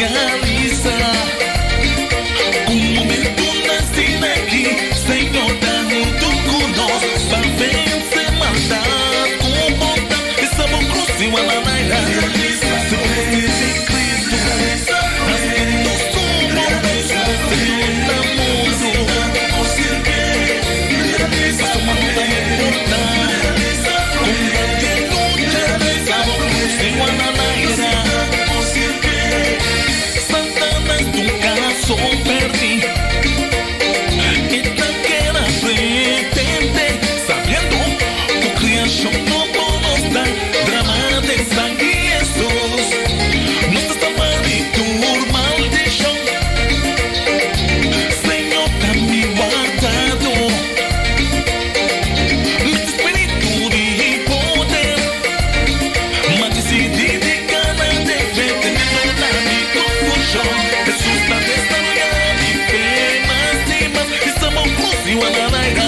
realiza. Un momento nasce daqui, Senhor, dá-me tu conosco, para vencer maldade, com bondade, e sabor crucio a la naira. Se você em Cristo, nascendo sumo, Senhor, na mundo, passa uma luta importante, com grande luta, sabor crucio a la naira. Satanás nunca só perdí. No podemos dar drama de sangre y Jesús. No está mal y tu maldición. Señor, dame guardado mi espíritu de poder. Mas decidí de ganar de fe, teniendo la mi confusión. Jesús está desarrollando mi fe más y más. Estamos crucios a la naira.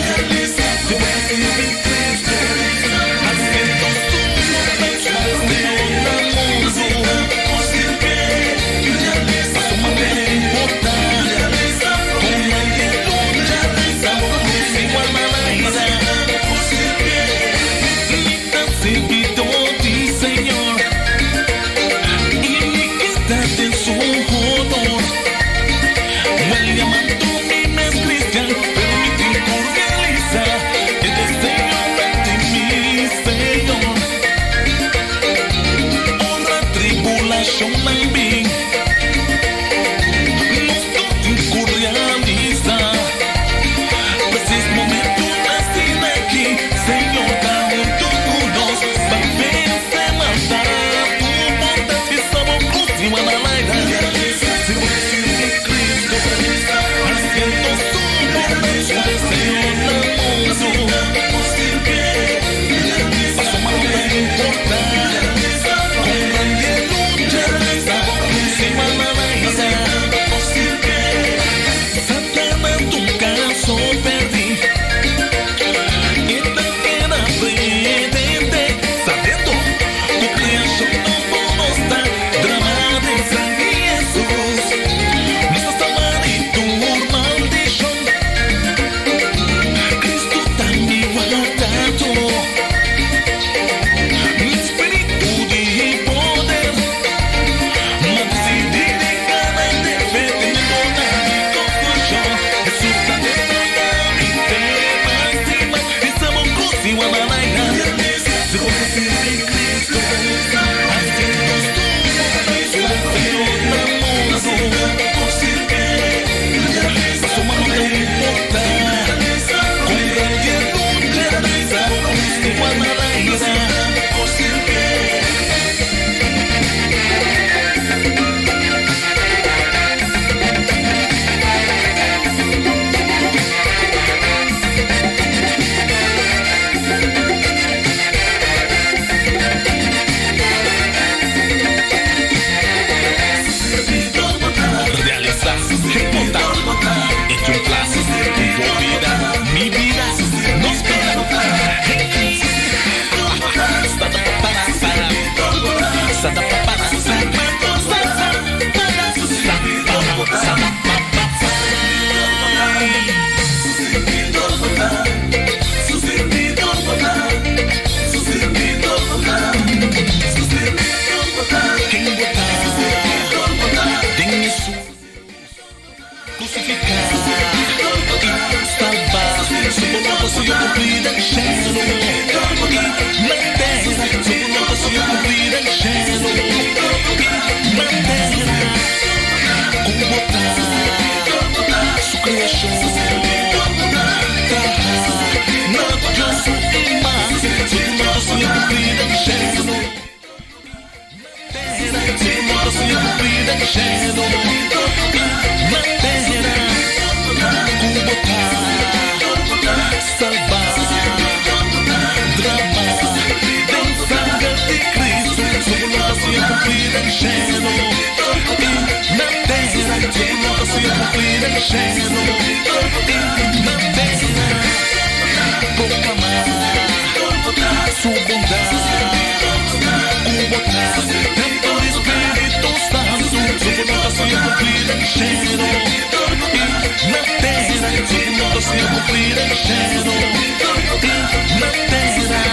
cumplir el cielo y la tierra.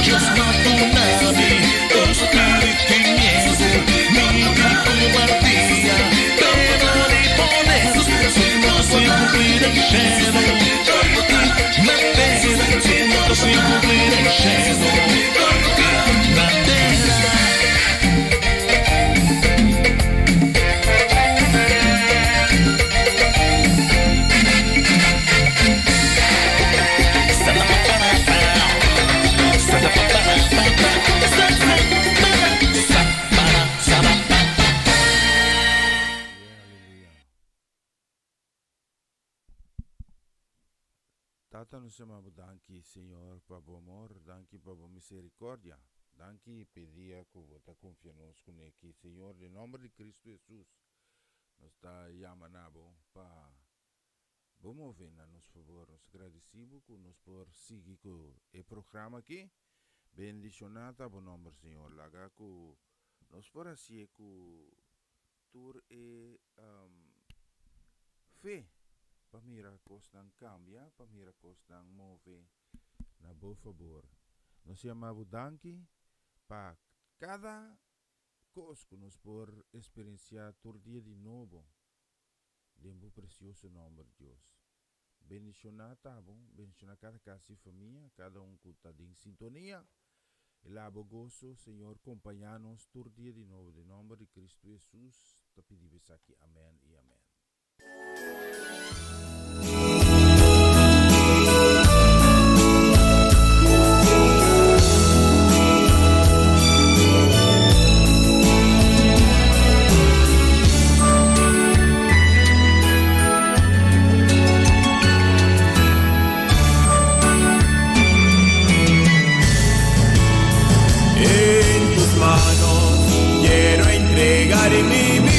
Dios no tunami, espíritu y miedo, mi cobardía, pero ni poder, sino sin cumplir el cielo y la tierra, sino sin cumplir el cielo y la tierra. Tata, nos chamamos danke, Senhor, para o amor, danke para a misericórdia, danke pedia que você confia nos aqui, Senhor, em nome de Cristo Jesus, nos está chamando para mover a nos favor, nos agradecemos que nos por seguir com o programa aqui, bendicionada o nome, Senhor, laga que nos por assim que tur e fé. Para miracos não cambia, para miracos não move na boa favor. Nós chamamos danke para cada coisa que nos por experienciar todo dia de novo. Lembro precioso nome de Deus. Bendicionar, tá bom? Bendicionar cada casa e família, cada que está em sintonia. E lá, gozo, Senhor, acompanhar-nos todo dia de novo. Em nome de Cristo Jesus, te pedimos aqui. Amém e amém. En tus manos quiero entregar mi vida.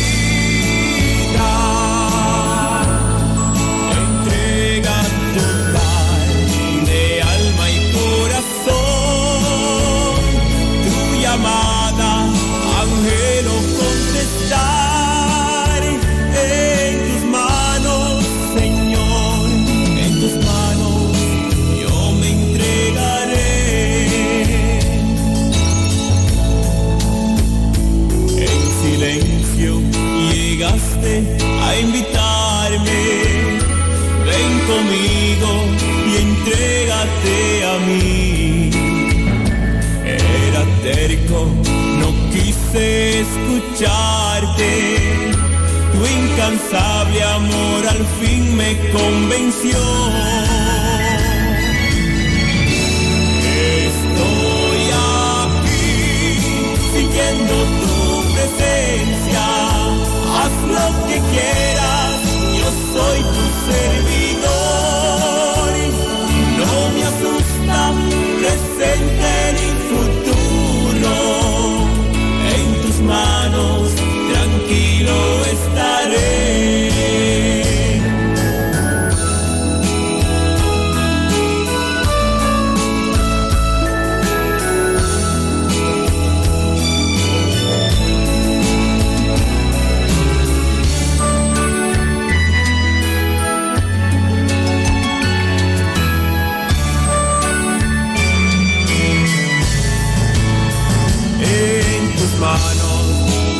A invitarme, ven conmigo y entrégate a mí. Era terco, no quise escucharte, tu incansable amor al fin me convenció. Estoy aquí, siguiendo tu presencia. Haz lo que quieras, yo soy tu servidor. No me asusta presente ni futuro. En tus manos tranquilo estaré.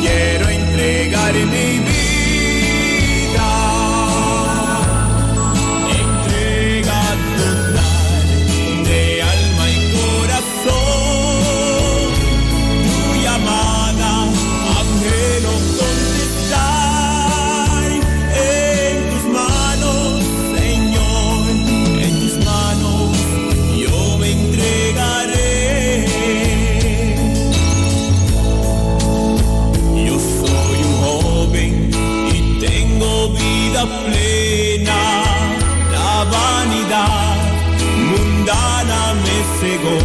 Quiero entregar mi vida, entrega total de alma y corazón. Tu llamada, anhelo contestar. En tus manos, Señor, en tus manos yo me entregaré. Vida plena, la vanidad mundana me cegó,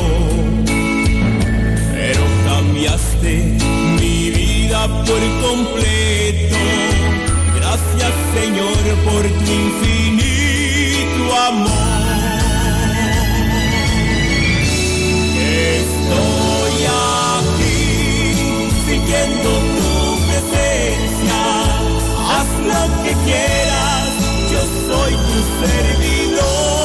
pero cambiaste mi vida por completo. Gracias, Señor, por tu infinito amor. Estoy aquí siguiendo tu presencia. Haz lo que quieras, yo soy tu servidor.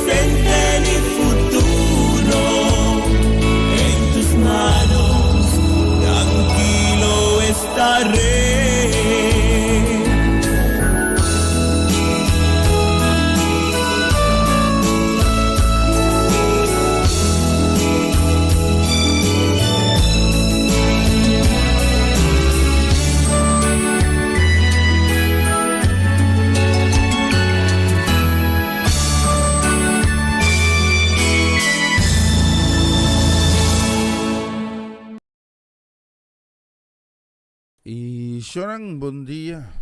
presente ni futuro en tus manos, tranquilo estaré. Y Shorang, buen día,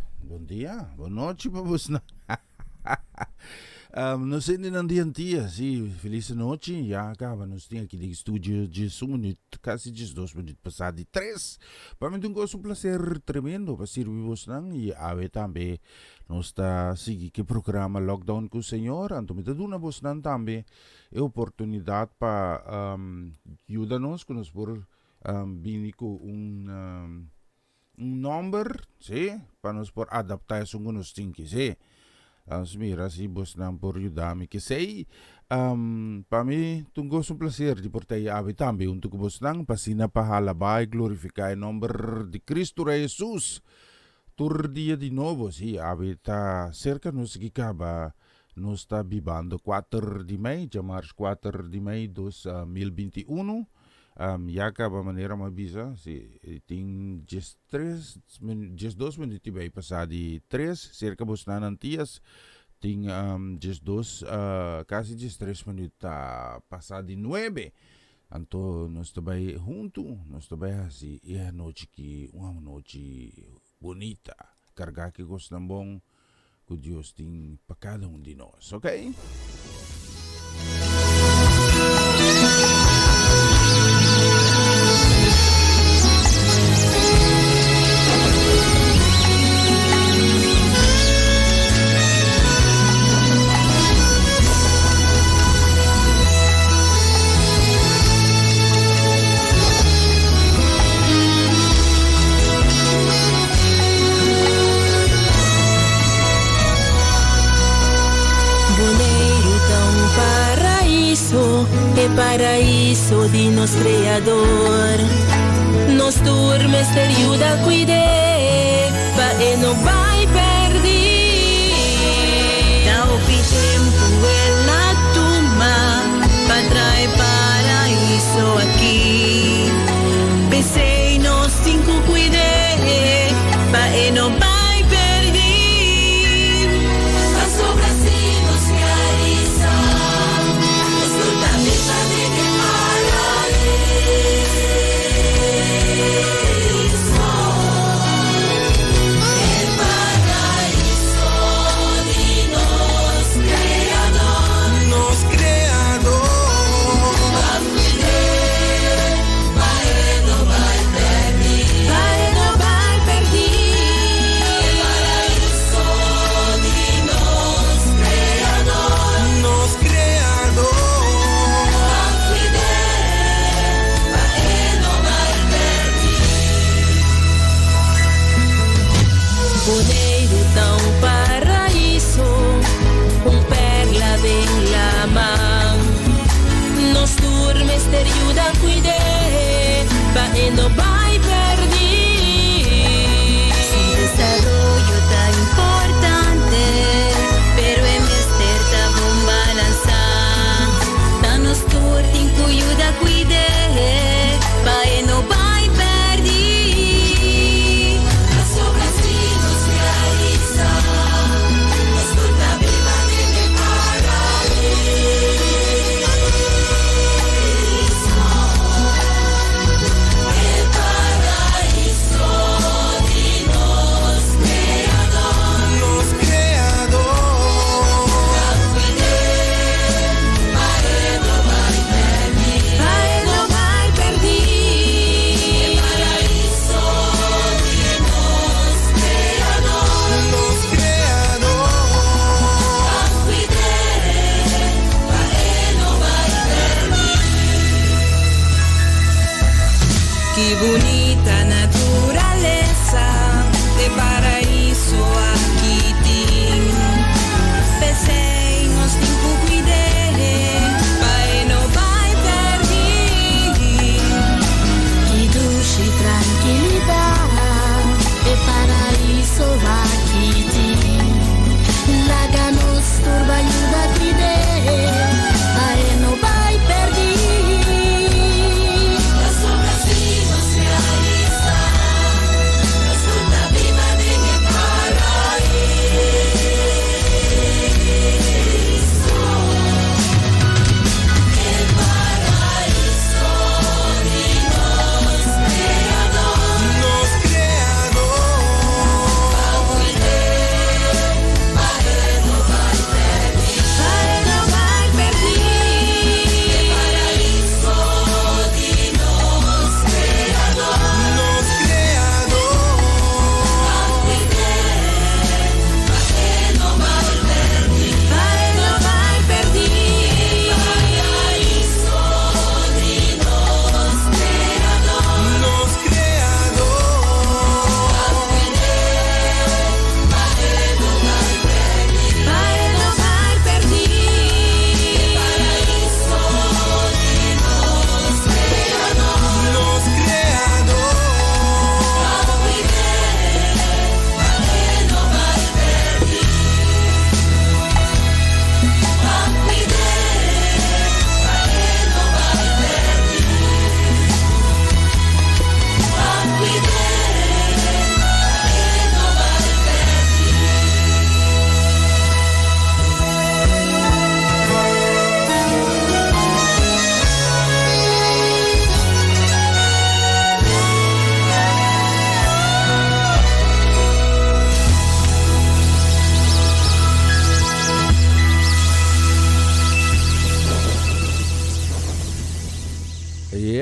buenas noches, pues na. No sé ni nandiyan tiya, sí, feliz noche, ya acabamos tinha aqui de estúdio de 1 minuto, casi 2 minutos passado de 3. Para mim é um prazer tremendo para servir vos nang e ave também nós está seguir que programa Lockdown com o Senhor, então me dá vos nang também a oportunidade para ajudar-nos com nós por vir com number, sim, para nós por adaptar isso com nós tinha, sim. Mira, si bos nang por ayudarme que sei, para mim, tunggu um prazer de portar ave também, untuk bos nang pasina pahalabay, glorificar o nome de Cristo Rei Jesus. Tur dia de novo, si ave tá cerca nos gikaba, nos está vivendo 4 de maio, de março 4 de maio 2021. Já acaba a maneira uma bisa, tem 2 minutos e meio passado de 3, cerca bos nantias, tem quase 3 minutos passado de 9. Então, nós também juntos, nós também assim, é a noite que, uma noite bonita, carregar que gostam bom, que Deus tem para cada de nós, ok? Paraíso de nos Criador, nos turmes te ayuda a cuidar, pa e no vai perder. Da o tempo ela tuma, pa trai paraíso aqui. Pensei nos 5 cuidar, pa e no vai perder. A sobra se nos realiza. Te ayuda a cuidar, pa e no vai perder. Su desarrollo tan importante, pero en mister ta bom balançar. Danos turtin que ayuda a cuidar, pa e no vai perder. As obras que nos realiza, nos torna viva de paraíso.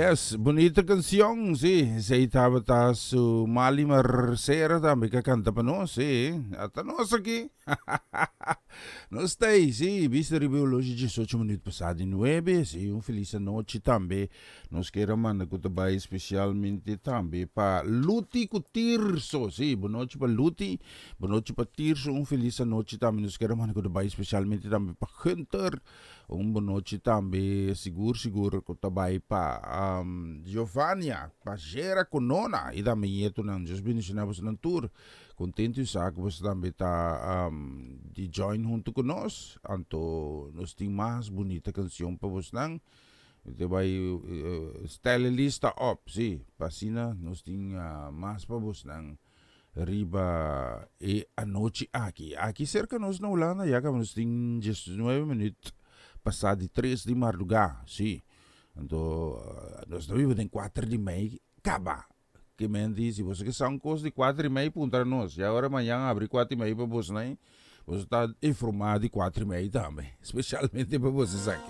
Yes, bonita canción, sí. Se estaba su Mali Marcera también que canta para nos, sí. Hasta nos aquí. No stay, sí. Viste review hoje 18 minutos passado 9, sí. Feliz noche também. Nós queremos mandar que trabalho especialmente também para Luti Tirso, sí. Boa noite para Luti, boa noite para Tirso. Feliz noite também. Nós queremos mandar que trabalho especialmente também para Hunter. Boa noite também, seguro que trabalho para Giovannia, para Gera Conona, e também é tudo, just bendicionamos na tour. Contento e saco, você também está de join junto conosco, então nós temos mais bonita canção para você, não? Você vai style lista up, sim, para assim, nós temos mais para você, não? Riba e a noite aqui cerca nós na Holanda, já que nós temos 19 minutos. Passado de 3 de madrugada, sim. Então, nós estamos em 4 de meia, acaba. Que me diz, você que são coisas de 4 e meia para nós. E agora amanhã abre 4 e meia para você, né? Você está informado de 4 e meia também. Especialmente para vocês aqui.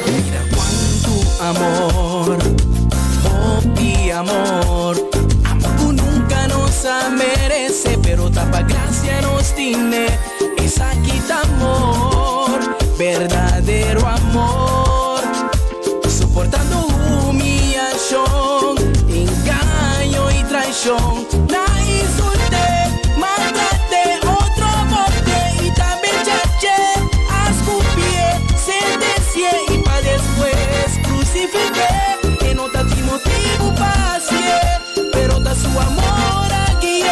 Mira quanto amor. Y amor que nunca nos merece, pero tapa gracia nos tiene. Es aquí amor, verdadero amor, soportando humillación, engaño y traición. La insulté, maltraté, otro bote y también chaché, ascupié, sentencié y pa' después crucifiqué. Motivo pasie, pero da su amor aquí,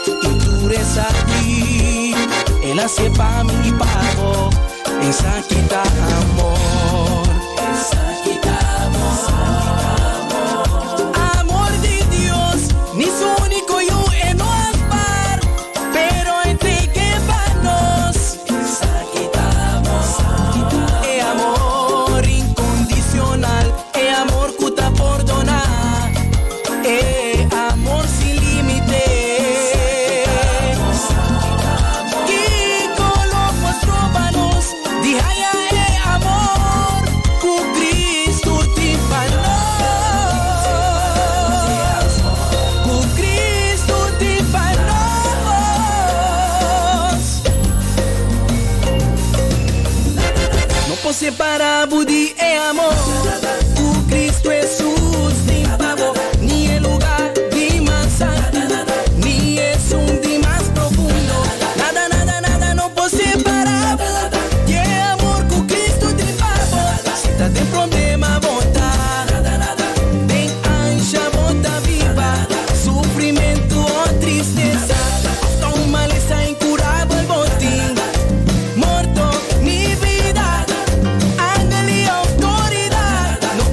y tú eres aquí, él hace pa' mí y pago, esa quita amor, esa quita amor, amor de Dios, ni su único yo en no amar, pero entreguémonos, esa quita amor, es amor incondicional, es amor que te perdona. Amor sin límite, que colocos tróbanos, dija amor, con Cristo te con Cristo te no puedo separar Budi e amor, con Cristo Jesús te pago. Ni el lugar de más alto, ni es un de más profundo. Nada, no puedo separar. Y el amor con Cristo te pago. Si estás de problema, bota. Ven ancha, bota viva. Sufrimiento o tristeza. Hasta un maleza incurable, botín. Muerto, mi vida. Ángel y autoridad. No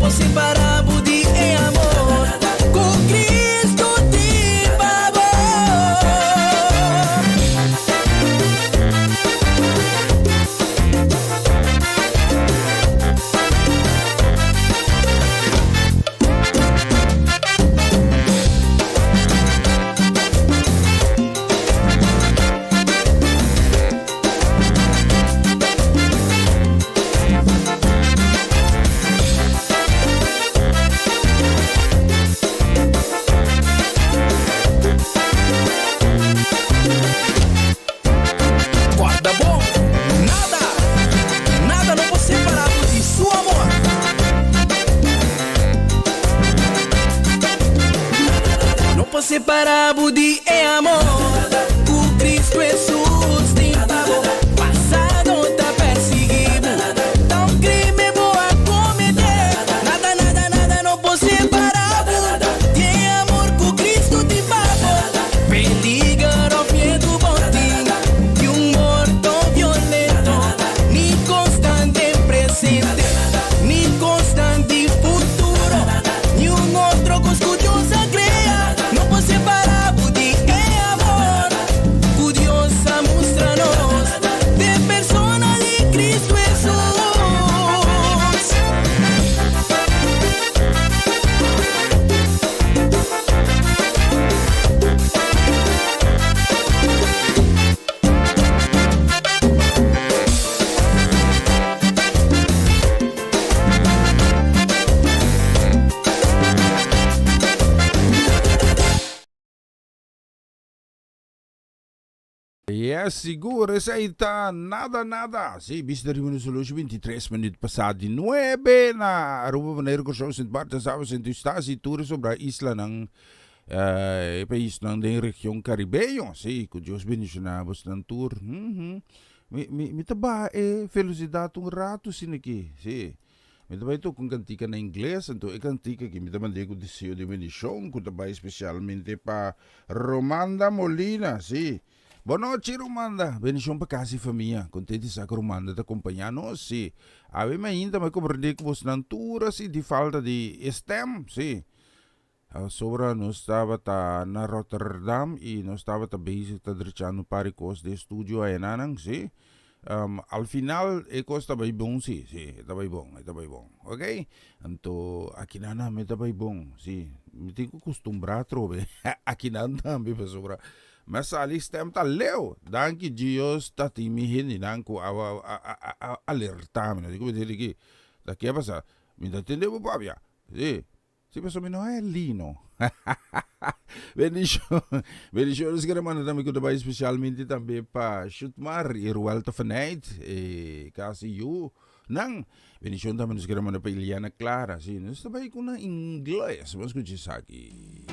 Yes, seguro, esa está nada. Sí, viste minutos los 23 minutos pasado 9 na aruba maneiro ko siya St. Barta sa St. Eustasi tour sobre a isla ng país ng região Caribeyo. Sí, ko Diyos bendicionabos ng tour. Mi taba felicidad un rato siniki. Sí. Mi taba ito kung kantika na Ingles, anto kantika ki mi taba ko deseo de bendición, ko taba especialmente pa Romanda Molina, sí. Boa noite, Romanda. Bendição para casa e família. Contente sa que Romanda te acompanhando, sim. Ave ainda me compreender que você não tura, sim, de falta de STEM, sim. Sobra nós estava na Rotterdam e nós estava bezig tá dirigindo para cos de estúdio aí nanang, sim. Al final, estava bom, sim, estava bom, ok? Então, aqui nana me estava bom, sim. Me tenho que acostumbrar, trobe. Aqui nana também, pessoal. Mas ali stem ta leo, danke Dios ta timihin inangku alerta mina. Digo dire que daqui a passar, me entende po papia. Si paso mi no è lino. Bendición es que remanda também que trabalho especialmente também para Shootmar e Rualta Fanait e kasi you nang bendición também es que remanda para Iliana Clara, sim. Nós trabalho com na inglês, mas que diz aqui.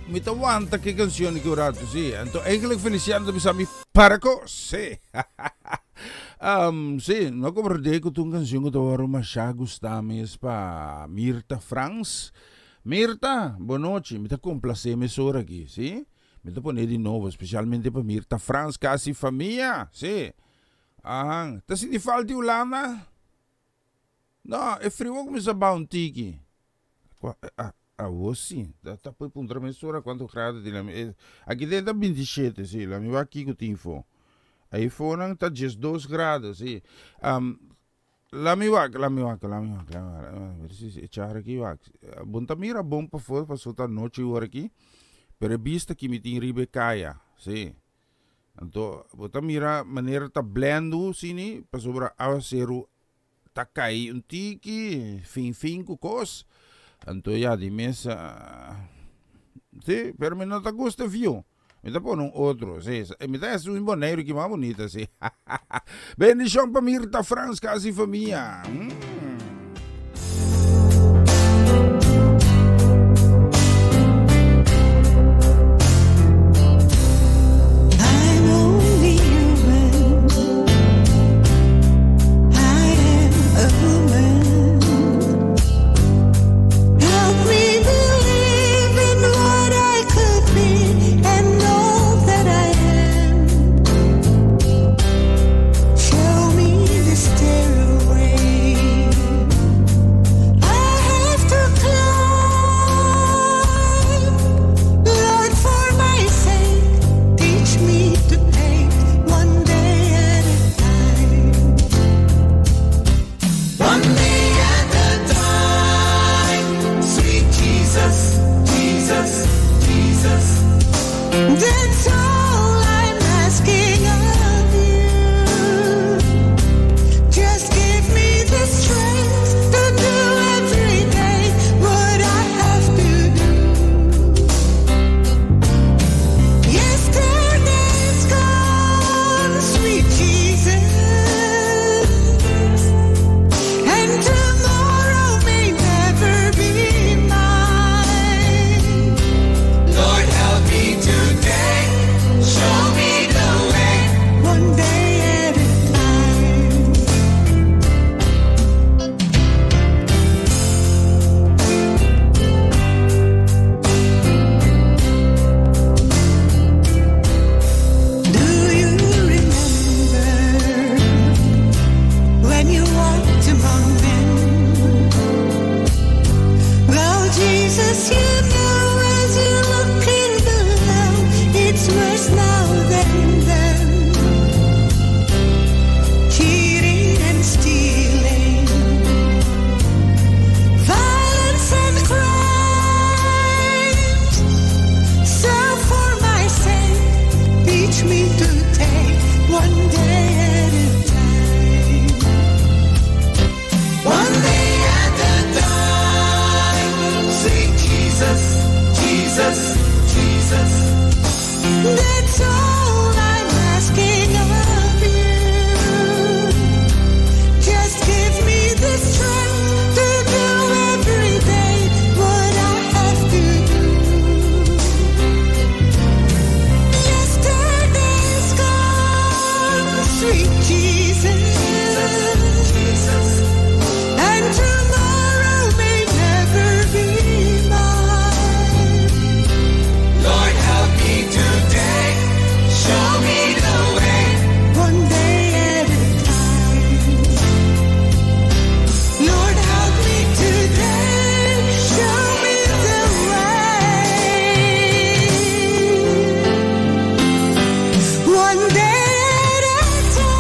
Mitawanta che canzoni che ho rato, sì. Anto eigenlijk Feliciano bisami parako, sì. Sì, no como redeco tu canzone que tu masha gustames pa Mirta Franz. Mirta, boa noite. Me tá complacer me sora aqui, sì? Me tá poner de novo, especialmente pa Mirta Franz, casi família, sì. Tá se de falta Ulana? No, é frio como essa bounty sim, tá por punta mensura quanto grado de lá. Aqui dentro 27, sim, lá me vai aqui com o info. Aí fora tá 12 grados, sim. Lá me vai, echar aqui vai. Bom tá mira bom para fora, para soltar noite hora aqui. Pero vista que me tem ribe caia, sim. Então, bota mira maneira tá blendo, sim, para sobra awaseru tá cai um tiki, fim com cos. Anto ya di mesa. Sí, pero me no te gusta view. Me te pone un otro, sí. Me te hace un bonero que más bonita, sí. Bendición para Mirta Franz, casi familia. I'm only human. I am a woman. Help me believe in what I could be and all that I am. Show me the stairway I have to climb. Lord, for my sake, teach me to take one day at a time. One day at a time. Sweet Jesus, Jesus, Jesus. That's all I'm asking of you. Just give me the strength to do every day what I have to do. Yesterday's gone, sweet Jesus, and tomorrow may never be mine. Lord, help me today, show me the way, one day at a time. Do you remember when you walked among men? Well, Jesus, you know as you look in below, it's worse now than then. Cheating and stealing, violence and crimes. So for my sake, teach me to take one day at a time. One day at a time. Sweet Jesus, Jesus, Jesus. That's all I'm asking of you. Just give me the strength to do every day what I have to do. Yesterday's gone, sweet Jesus, Jesus, and tomorrow may never be mine. Lord, help me today, show me the way, one day at a time. Lord, help me today, show me the way, one day at a time.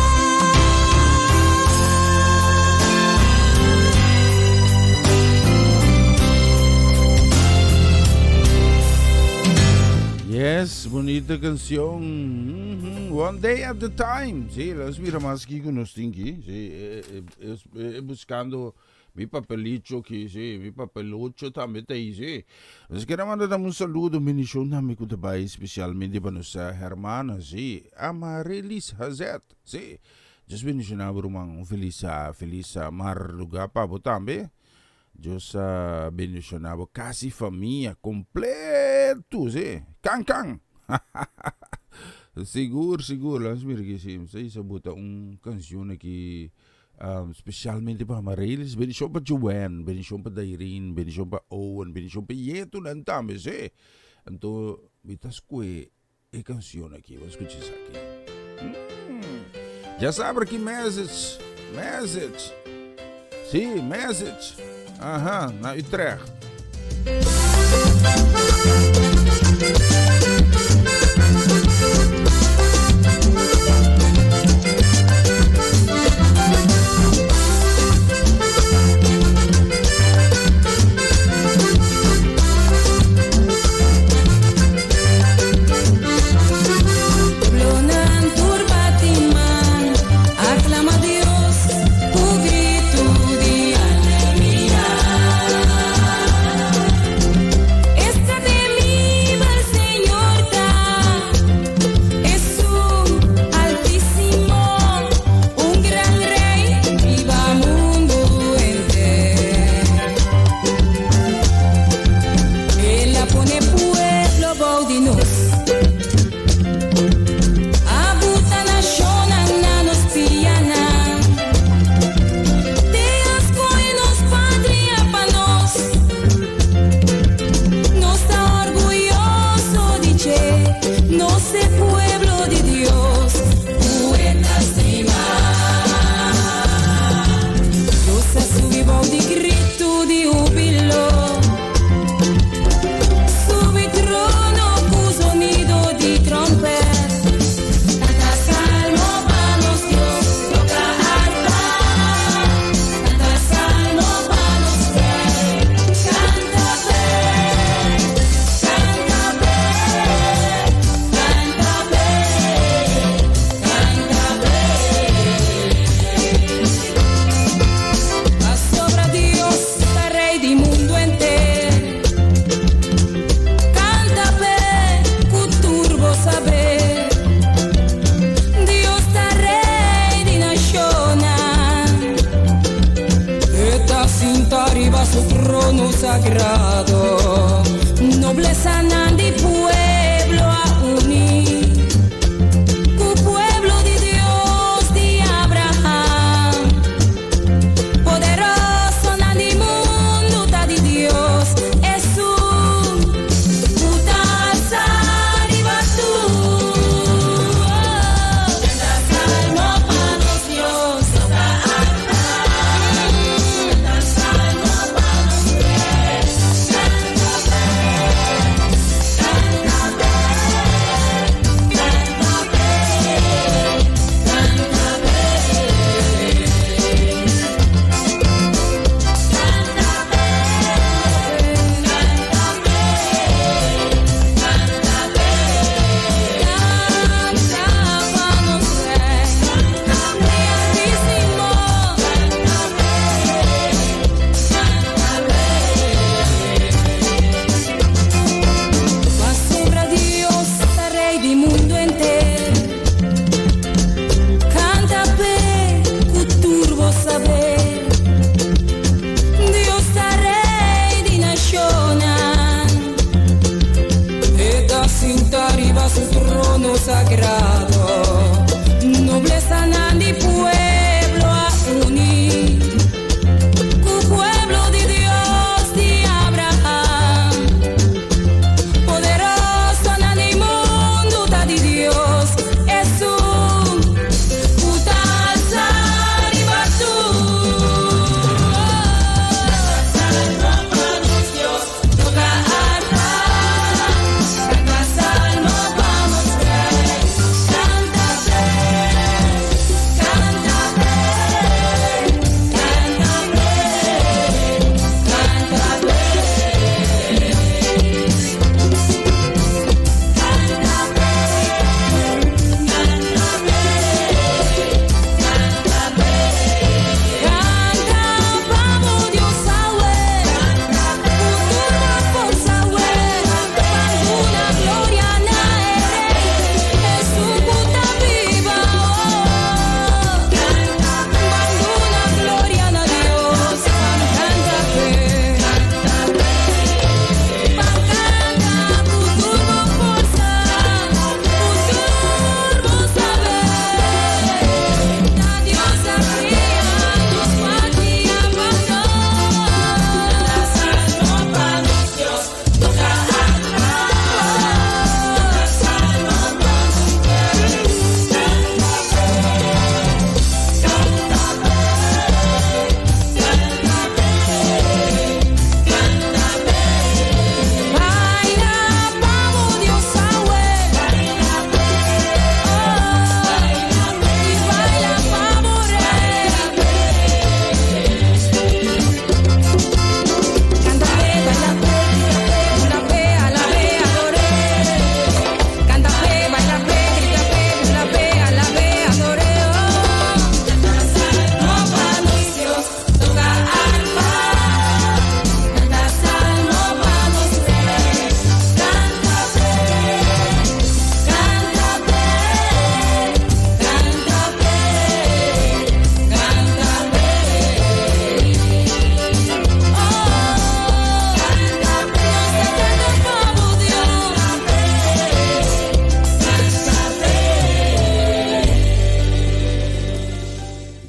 Yes, bonita canción. One day at a time. Sí, las mira más que nos tinki. Sí, buscando mi papelito aqui, sí, mi papelucho também tem, sí. Nós queremos mandar um saludo, bendição namin ko tabay, especialmente para nossa hermana, sí, Amarilis Hazet, sí. Just bendição na rumang feliz marluga pa po também. Diyos bendicionado kasi família completo, sí. Kang. Siguro, las mira que sim, sa buta canción aqui, especialmente para Marilis, bendição para Joanne, bendição para Dairin, bendição para Owen, bendição para Yeto nantame, sí. Então, bitas que canción aqui, vamos escuchar isso aqui. Já sabe aqui message. Sim, message. Aham, na Utrecht. Aclama a Dios, tu grito de alegría. sagrado, nobleza nandi pueblo a unir, cu pueblo de Dios de Abraham, poderoso nandi mundo da de Dios, es un putal y batú.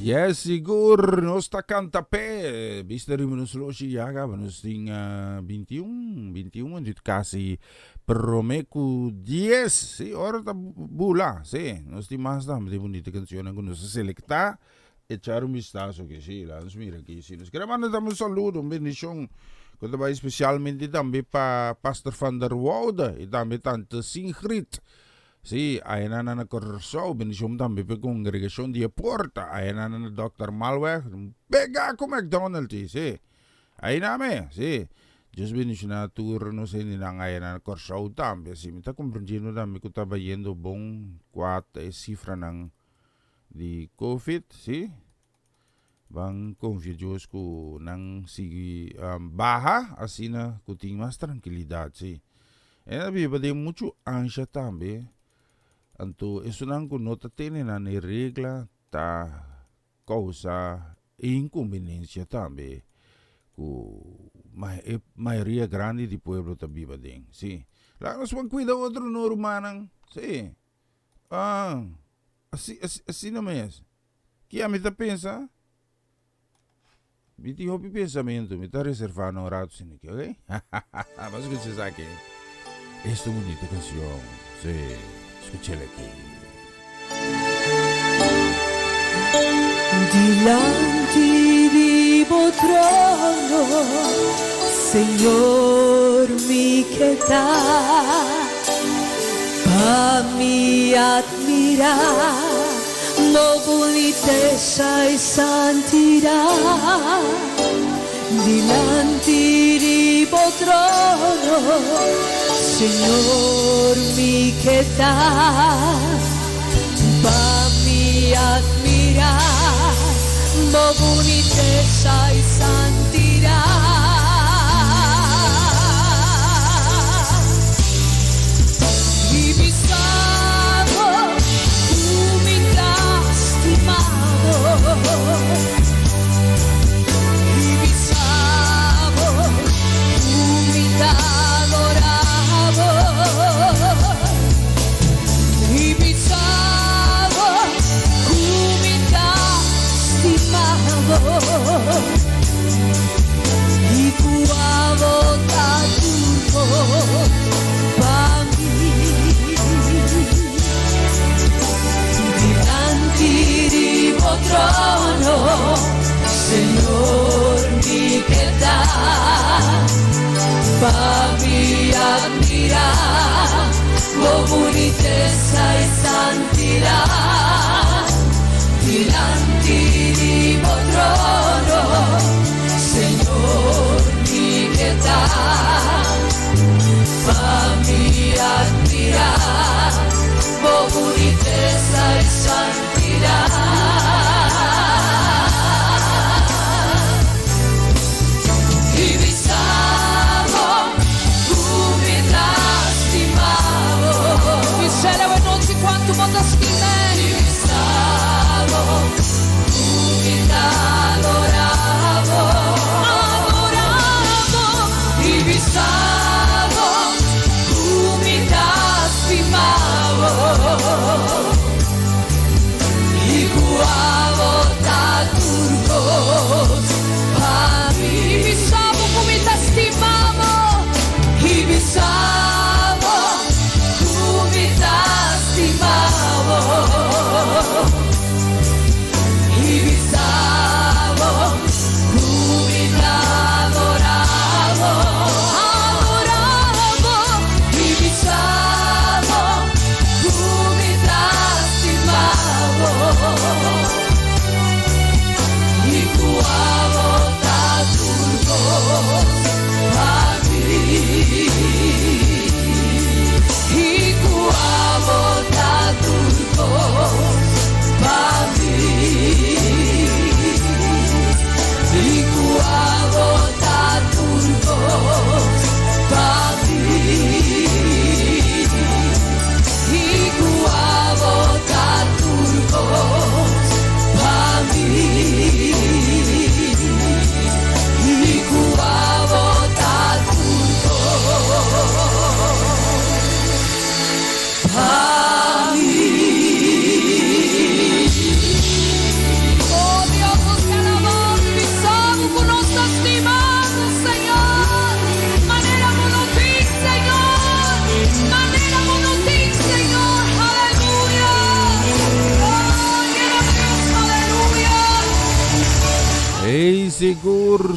Yes, sigur, nos ta canta pe. Bista rin nos lo siyaga, nos ting 21 dit kasi promeku 10, si ora ta bula, si. Nos ti mas tam di bonita canzone con nos selecta echar un vistazo que sí, la nos mira aquí, sí. Nos queremos dar un saludo, un bendición. Quando vai especialmente também para Pastor Van der Woude e também Tante Sigrid. Sí, aí na Corsou, bendição também para a congregação de Porta, aí na Dr. Malweg, pega com McDonald's, sí. Aí na me, sí. Deus bendição na tour, não sei, aí na Corsou também, sí. Me está compreendendo também que estava indo bom, 4 cifra de COVID, sí. Bang confiados ko nang sige baja así na ko ting mas tranquilidad sí. E nabiba de mucho ansia tambe. Anto eso nang ko nota tiene na ni regla ta causa inconveniencia tambe. Ko mayoría grande di pueblo tabiba ding, sí. La nos van cuida otro normanang, sí. Así no me es. ¿Qué a mí te pensa? Biti hopi pensamento, me está reservando un rato sin aquí, ¿ok? Vamos a escuchar aquí. Esta bonita canción, sí, escúchela aquí. Dilante di trono, Señor mi quietad, pa mi admirar. Nobilità e santità dinanzi di trono, Signor mi quietà, pa mi admirar, nobilità e santità. Papi admirar, bonitezza e santità, dinanzi di trono, Señor mi pietà. Fammi admirar, bonitezza e santità. Dicevo e non si quanto mondo scrive stavo, mi adoravo, mi stavo, mi stimavo, i guavo da turcos, mi stavo, mi stimavo, mi stavo.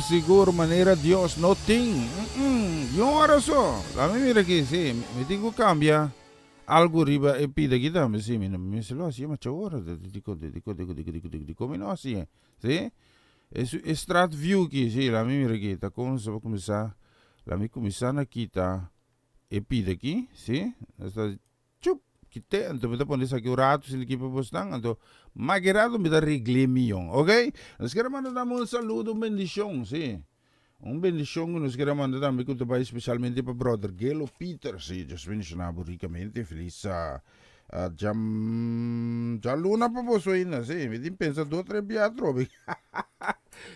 Sigur manera Dios no ting. Yung araso. Lami mira que sí, me digo cambia algo riba e pide kita me sí, me se lo hacía macho hora dico me no hacía, sí? Es strat view que sí, lami mira que ta con se va começar, lami começar na kita e pide aqui, sí? Hasta chup kita então me pones aqui o rato se equipe postang então magerado me da reglemion, ok? Nós queremos mandar um saludo, bendição, sim. Bendição que nós queremos mandar também especialmente para brother Gelo Peter, sim. Just mencionado ricamente, feliz Jaluna para vos ainda, sim. Me pensa 2 3 piatro,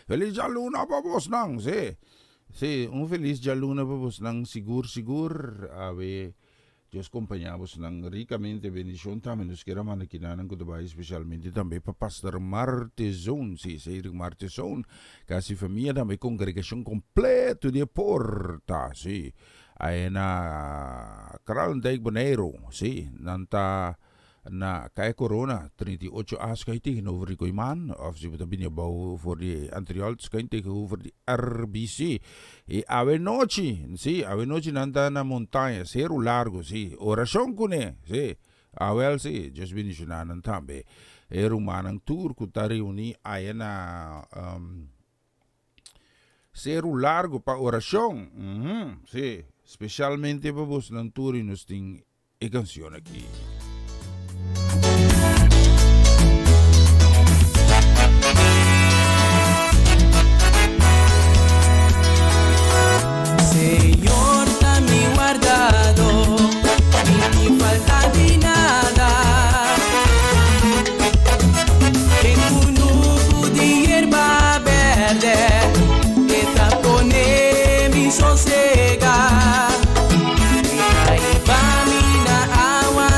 feliz Jaluna para vos não, sim. Sim, feliz Jaluna para vos não, seguro, a ver. Deus acompanhamos ricamente bendição também nos queremos mandar aqui na especialmente também para Pastor Martezon, sim, Cedric Martezon, kasi família também congregação completa de porta, sim, aí na Kralendijk Bonaire, sim, nanta na kaya corona 38 as kay tegenover ko iman of si binibaw for the anteriors kay tegenover the RBC ave noche nanda na montaña cero largo sí oración kune sí awel sí just binisyonanan tambe rumanang tour kutari uni ayana cero largo pa oración sí especialmente pa vos ng tour nos ting canción aquí. Señor, dame guardado, ni falta de nada. En un nubo de hierba verde, que tapone mi sosega. Y ahí va mi agua.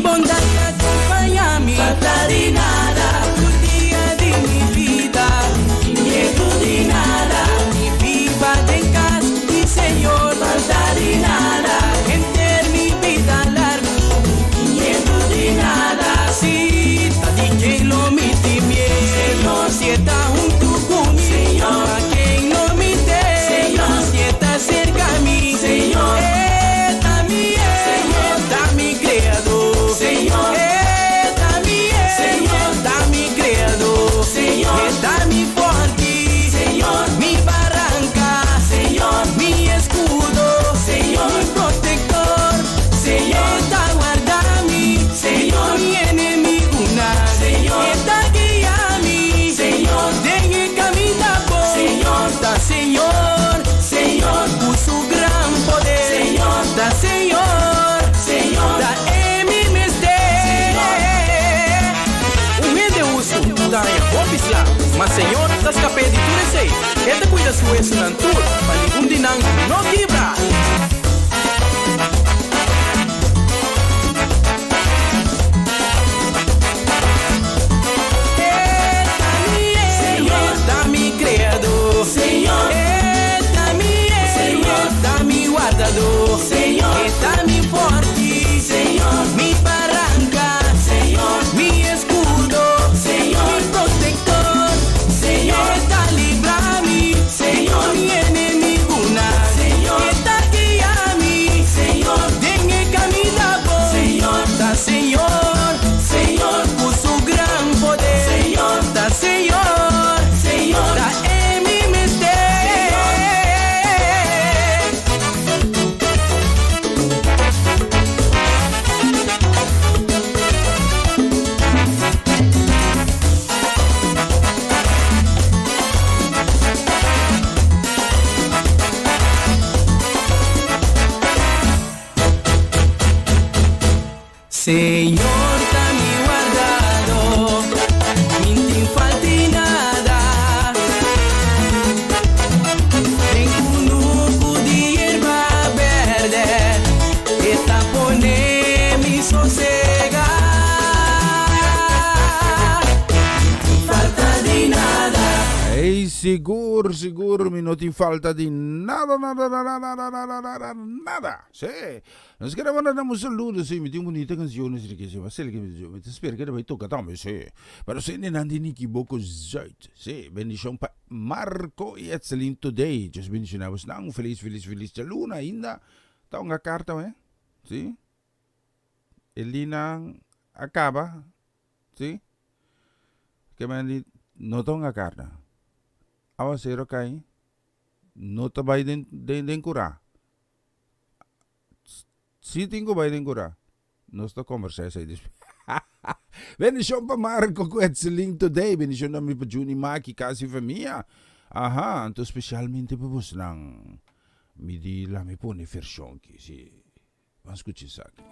Mi bondad te acompaña a mí. Falta de nada. Tu día de mi vida. Miedo de nada. Mi viva de casa, mi Señor. Falta de nada. Enter mi vida largo. Miedo de nada. Si está de quien lo miti miedo. Si está junto conmigo. Señor. A quien no me dé. Señor. Si está cerca a mí. Señor. Está mi Señor. Está mi creador. Señor. Está mi Señor. Está mi creador. Señor. Está mi fuerte. Señor. Mi barranca. Señor. Mi escudo. Señor. Mi protector. Señor. Está guardami. Señor. Mi enemigo una. Señor. Está guiami. Señor. Dengue camina por. Señor. Da Señor. Señor. Por su gran poder. Señor. Da Señor. Señor. Da mi mistério. O medo uso da oficial. Mas Senhor, das capé de tudo sei. Ele cuida sua ensinantura. Para nenhum de não quebrar. Señor, da mi creador. Señor, da mi Señor, da mi guardador. Señor, da mi forte. Señor, mi barranca. Señor, mi escudo. Señor, mi protector. Señor, da librami. Señor, mi enemigo una. Señor, da guiami. Señor, dengue camina por. Señor, da Señor. Señor, por su gran poder. Señor, da Señor. Señor, da mi mistério. Señor, está mi guardado, min falta nada. Tengo un nuco de hierba verde, esta pone mi sosega. Falta de nada. Hey, seguro, mi no te falta de nada. Sí. Nós queremos saludos, sim, tem bonita canções que se vai ser que me espero que vai tocar também, sim. Para você nem ande nem que boco zait, sim. Bendição para Marco e Etzelin today. Just bendicionamos nang feliz de luna ainda. Tá uma carta, sim. Elina acaba, sim. Que mandi não tá uma carta. Awa zero kai. Não tá vai den curar. Si tengo ba din kura? Nosto conversa sa idis. Bendición pa Marco Quetzalin today. Bendición na mi pa Juni Maki kasi família. Aha, anto specialmente pa bus nang midi la mi pone version ki si. Mas kuchi saki.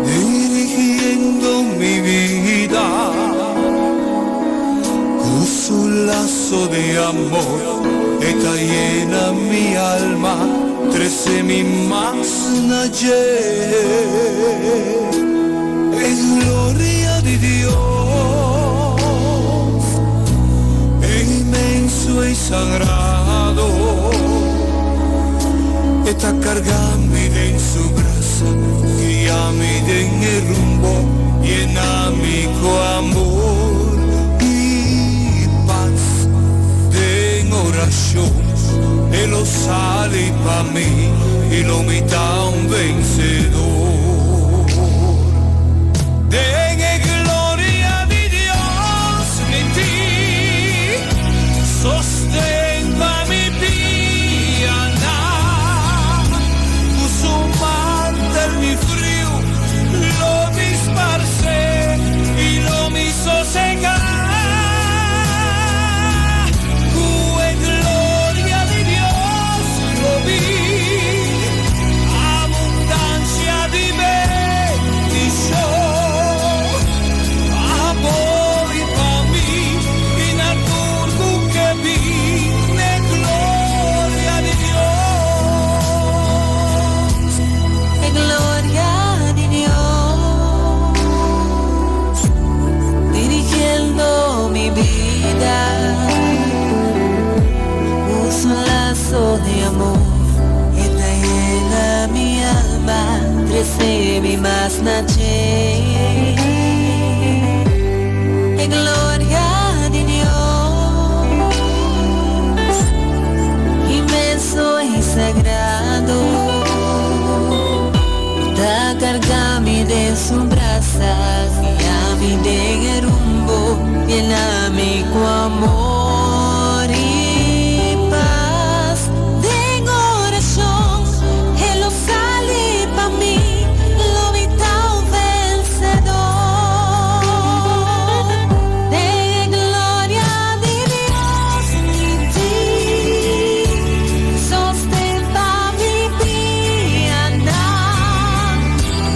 Dirigiendo mi vida con su lazo de amor, está llena mi alma, 13.000 más ayer. Es gloria de Dios, inmenso y sagrado, está cargando en su gracia, guíame en el rumbo, lléname con amor y paz. En oración, Él lo sale para mí y lo mita un vencedor. Dengue gloria de Dios en ti, sostenga mi vida, puso mal. recebe más noche. En gloria de Dios, inmenso y sagrado, da cargami de sus brasas, guiami de rumbo, llename con amor y paz. Tengo oración, Él lo sale pa' mí, lo vital vencedor. De gloria de Dios en ti, sostén pa' mi vida andar.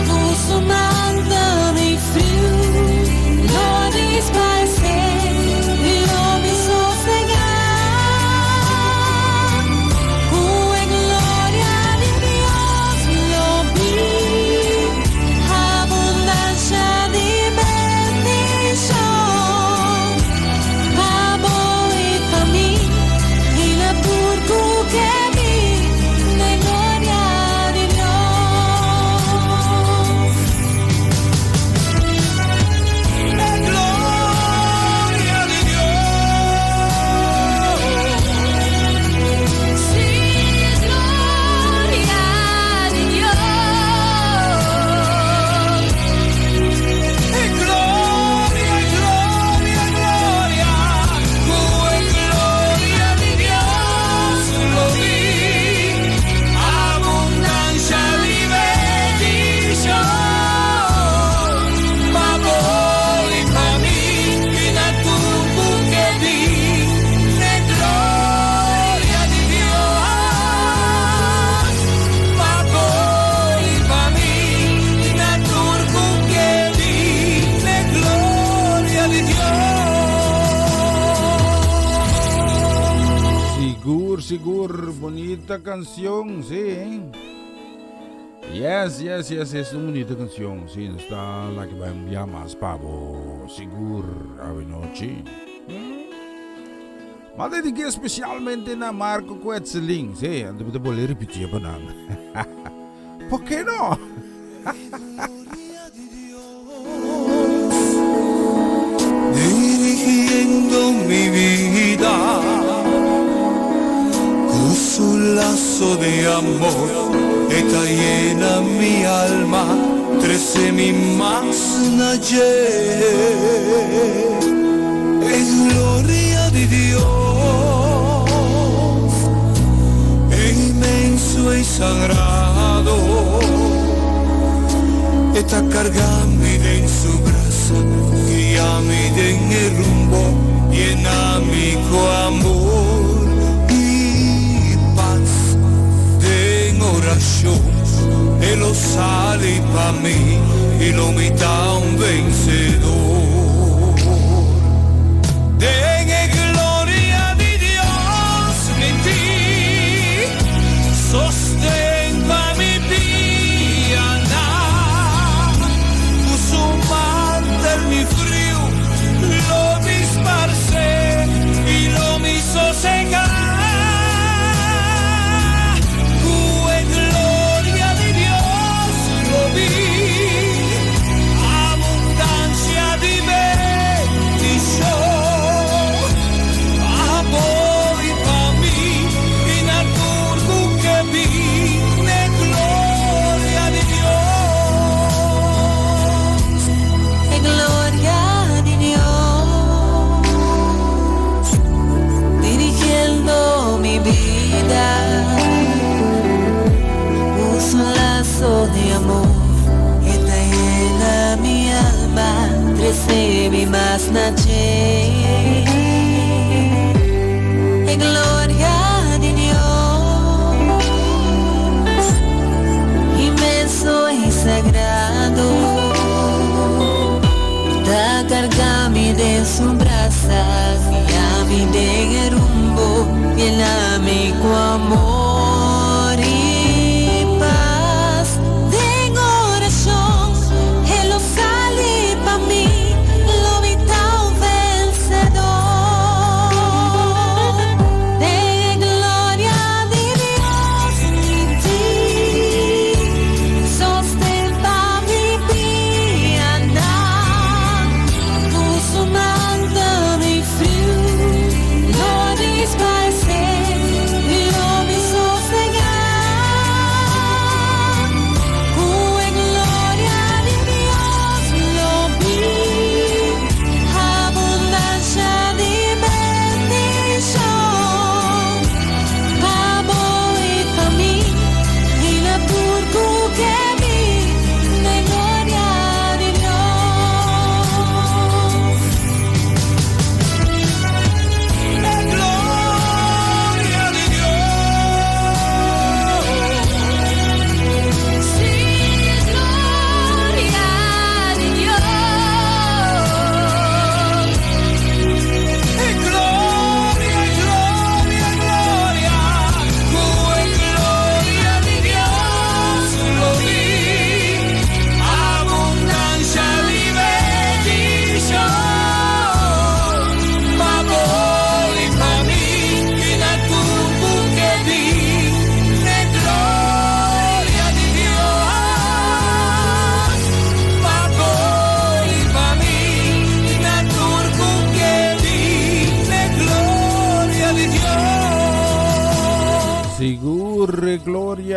Puso manda mi frio, lo despace, lo me sossegar. En gloria de Dios lo vi, abundancia de bendición. Pa' vos y pa' mí, y la purcu que vi, de gloria de Dios. La gloria de Dios. Sí, es gloria de Dios. En gloria, gloria, gloria. En gloria de Dios lo vi. Abundancia de bendición. Pa' vos y pa' mí, y la turbu que vi. De gloria de Dios. Pa' vos y pa' mí, y la turbu que vi. De gloria de Dios. Sigur, bonita canción, sí. Yes, es una bonita canción, sí, está la que va a enviar más pavo, Sigur, a noche. Ma dediqué especialmente a Marco Quetzalín, sí, debo volver a repetir para nada. ¿Por qué no? Dirigiendo mi vida con su lazo de amor, está llena mi alma, trece mi más ayer. Es gloria de Dios, es inmenso y sagrado, está cargando en su brazo, guíame en el rumbo, lléname con amor y paz. En oración, Él lo sale pa' mí y lo mita un vencedor. Den gloria de Dios en ti, sostén pa' mi vida andar. Puso un mantel mi frío, lo disparce y lo me hizo secar. En gloria de Dios lo vi, abundancia de bendición. Amor y pa' mí, y na turbu que vi, de gloria de Dios. En gloria de Dios, dirigiendo mi vida, puso un lazo de amor, está llena mi alma, recebe más noche. En gloria de Dios, inmenso y sagrado, da cargami de sus brasas, guiami de rumbo, lléname con amor y paz. Tengo oración, Él lo sale pa' mí, lo vital vencedor. De gloria de Dios en ti, sostén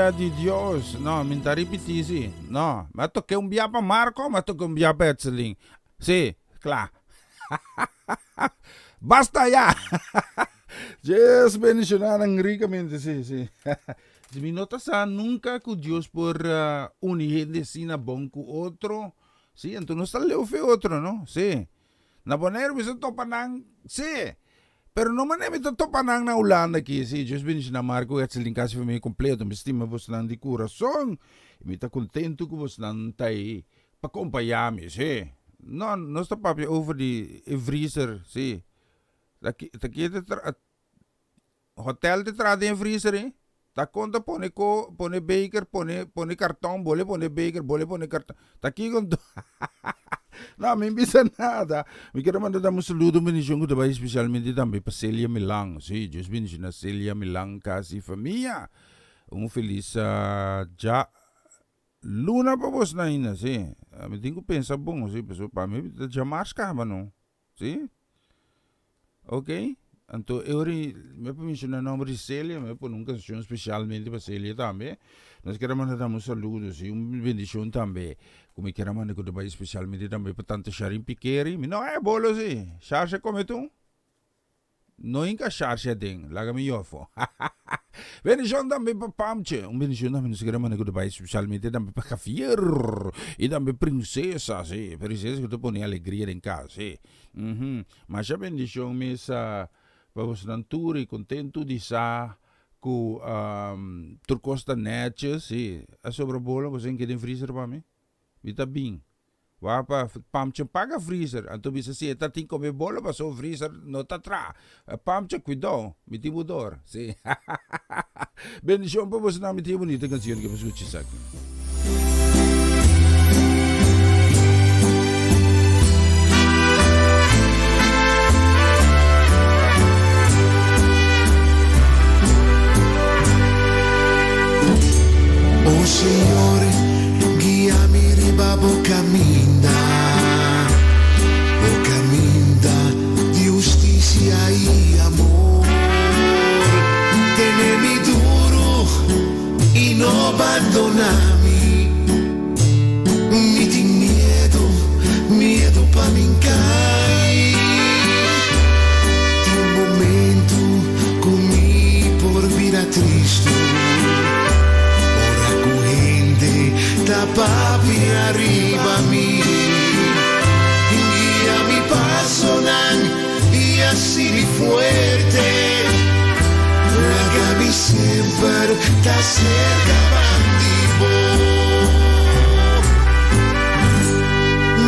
gracia de Dios. No, minta repetisi. No, mas tu que pa Marco, mas tu que pa Etzeling. Sí, claro. Basta ya. Yes, bendicionar ricamente, sí, sí. Si mi nota sa nunca que Dios por unir de sina bon cu otro. Sí, entonces no está leo fe otro, ¿no? Sí. Na poner bisa topanang, sí. Pero no manemi to topanang na Holanda aqui, sí. Dios bendicionar Marco, at siling kasi família completo. Me estima vos nan di coração. Me tá contento que vos nan tai pa acompanhar-me, sí. No, no está papi over die vriezer, sí. Daqui hotel te trade in vriezer, eh? Ta conta pone beker, pone cartão, bole pone beker, bole pone cartão. Ta aqui conto. Não, me bisa nada. Me quero mandar um saludo bendição que também especialmente também para Celia Milang. Sim, Deus bendicionar Celia Milang kasi família. Feliz já Luna pa vos na ina, sim. Me tenho que pensar bom, sim, pessoal, para mim já marca, não. Sim? Ok? Então, eu me permitindo o nome de Célia, me por uma canção especialmente para Célia também. Nós queremos mandar um saludo, sim, uma bendição também. Como queremos mandar também especialmente também para tanta Sharim Piqueri. Não é bolo, sim. Charge como tu? Não inca charge ding, laga-me iofo. Bendição também para Pamche. Bendição também nós queremos mandar também especialmente também para Javier. E também princesa, sim. Princesa que tu põe alegria em casa, sim. Mas a bendição mesmo para você não e contento de estar com turcosta netjes, sim. A sobrebola você não quer em freezer para mim? Vita bem. Wapa pamche paga freezer. Anto bisa si eta tin come bola pa so freezer no tatra. Pamche cuidado, mi tibudor. Sí. Bendición pa vos na mi tibu bonita canción que vos escuches aquí. Oh Signore, guíame ribabo caminda, oh caminda di justicia y amor. Tenemi duro y no abandonami. Mi ti miedo pa mincai. Ti un momento comi por vir a Cristo. Da papi arriba a mí, guía mi paso y así fuerte, la mi siempre está cerca bandivo,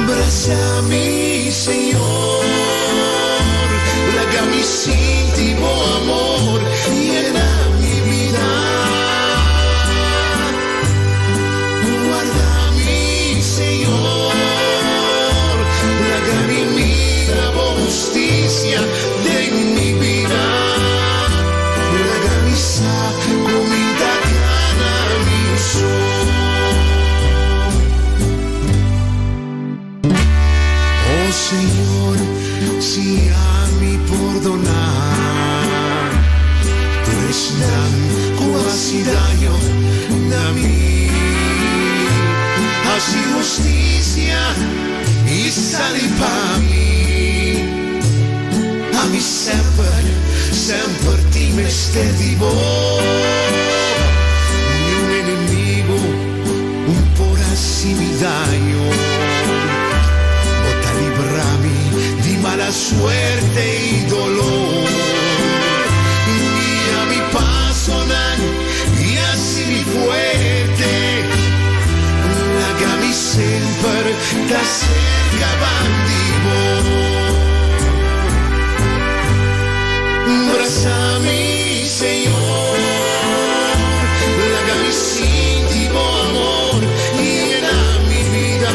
brasa mi Señor, la mi íntimo amor llena mi vida. Señor, la gran mira justicia de mi vida, la gran misa cominda gana mi sol. Oh Señor, si a mi perdonar, tú eres quasi daño a mí. Así justicia y sali pa' mí. A mí sempre ti me vivo. Ni un enemigo, un por así mi daño. Bota librami di mala suerte y dolor. Guía mi paso y así mi fuerte. Mi sempre da cerca bandivo. Abrazami, Señor, la mi íntimo amor llena mi vida.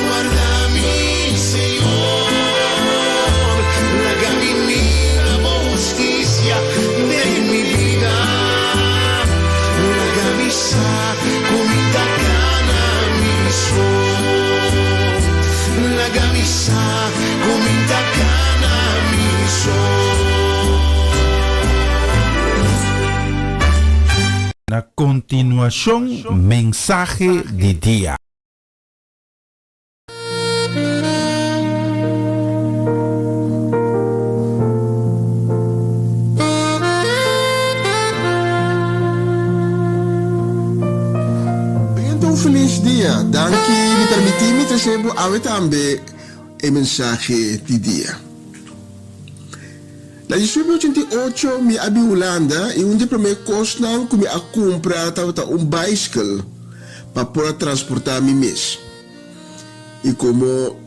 Guardami, Señor, la mi mira justicia de mi vida. Camisa cominda gana mi sol. La camisa cominda gana mi sol. Na continuación, mensaje de día. Então, feliz dia. Danke de permitir-me trazer a também o mensagem de dia. Na 1988, mi abi Holanda e onde primeiro costan que me a comprar bicycle para poder transportar mi mês. E como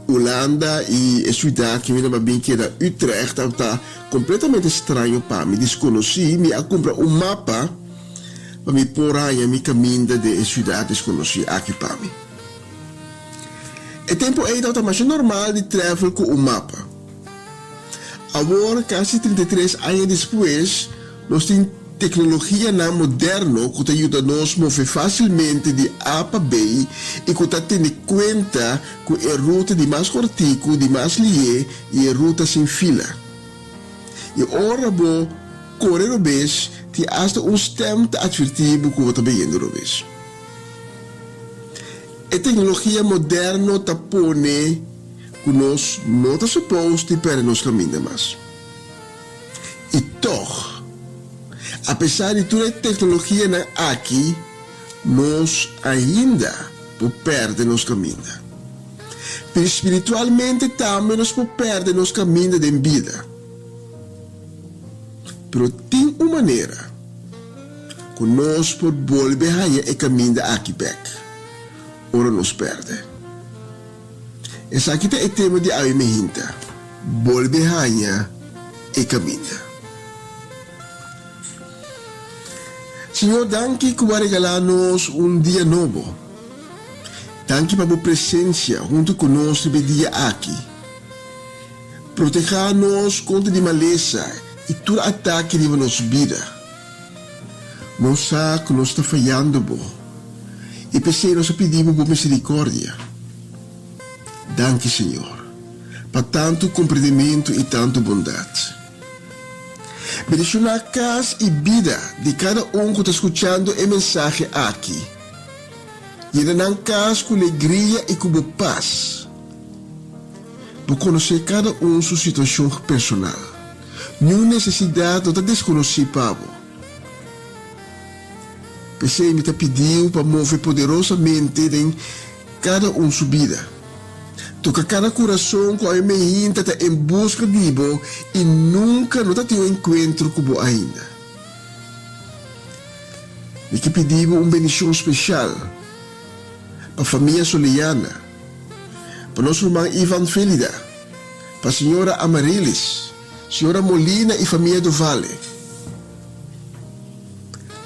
Holanda e a cidade que me dava bem que era Utrecht, estava completamente estranho para me desconheci, me a comprar mapa para me pôr aí mi caminho de cidade desconhecida aqui para mim. E tempo aí estava mais normal de travel com mapa. Agora, quase 33 anos depois, nós temos tecnologia moderna que ajuda-nos a mover facilmente de A para B e que está tendo conta que a ruta de mais cortico, de mais lié e a ruta sem fila. E ora, bo, correr o beijo, tem hasta stem advertivo que está bem o beijo. A tecnologia moderna está pone que nós não estamos supostos a perder nosso caminho mais. E toch, apesar de toda a tecnologia aqui, nós ainda podemos perder nosso caminho. Mas espiritualmente também nós podemos perder nosso caminho de vida. Mas tem uma maneira que nós podemos voltar a caminho aqui back. Ora nos perde. Esse aqui é o tema de hoje, minha volve hanha e caminha. Senhor, danke que vai regalar-nos dia novo. Danke para a presença junto conosco no dia aqui. Proteja-nos contra a maleza e todo ataque de nossa vida. Nós sabemos que nós estamos falhando, e pensei nós pedimos por misericórdia. Danke, Senhor, para tanto compreendimento e tanto bondade. Bendicionar a casa e vida de cada que está escutando a mensagem aqui. E na casa com alegria e com paz. Para conhecer cada sua situação personal. Nenhuma necessidade de desconhecer Pablo. Pensei me pediu para mover poderosamente em cada sua vida. Toca cada coração com a minha está em busca de bo e nunca não tem um encontro com bo ainda. E que pedimos bendição especial para a família Soliana, para nosso irmão Ivan Felida, para a senhora Amarilis, senhora Molina e família do Vale.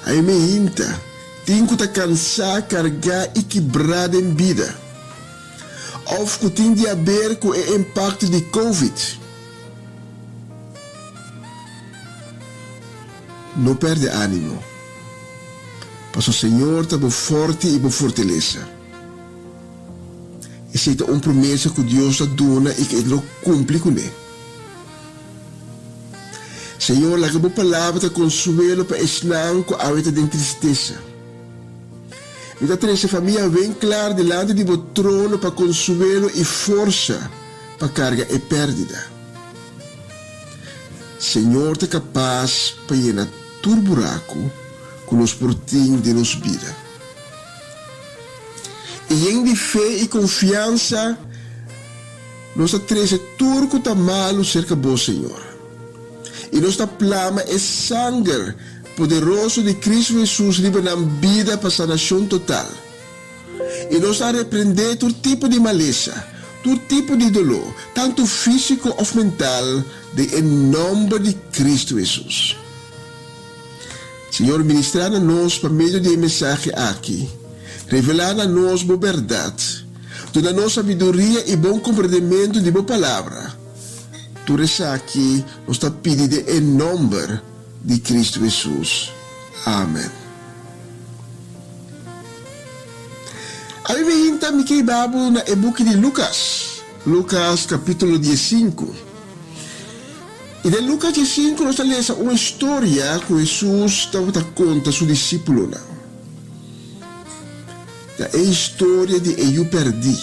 A minha tem que cansar, carregar e quebrar em vida. Of que tem a ver com o impacto de Covid. Não perde ânimo. Pois o Senhor está forte e fortaleza. Essa é uma promessa que Deus está dando e que Ele cumpre com ele. Senhor, la boa palavra te consuelo para esnar com a vida de tristeza. E da três família bem clara delante de seu trono para consuelo e força para carga e pérdida. Senhor, te capaz para llenar todo buraco com os portinhos de nossa vida. E em de fé e confiança, nossa três turco está malo cerca do Senhor. E nossa plama é sangue poderoso de Cristo Jesus livre na vida para sanação total. E nós a repreender todo tipo de maleza, todo tipo de dolor, tanto físico ou mental, em nome de Cristo Jesus. Senhor, ministrar a nós por meio de mensagem aqui, revelar a nós a verdade, dando-nos sabedoria e bom compreendimento de boa palavra. Tudo isso aqui nós está pedindo em nome de Cristo Jesus. Amém. A Bíblia está me queimando na book de Lucas. Lucas capítulo 15. E de Lucas 5 nós lemos uma história que Jesus estava conta a seus discípulos. É a história de eu perdi.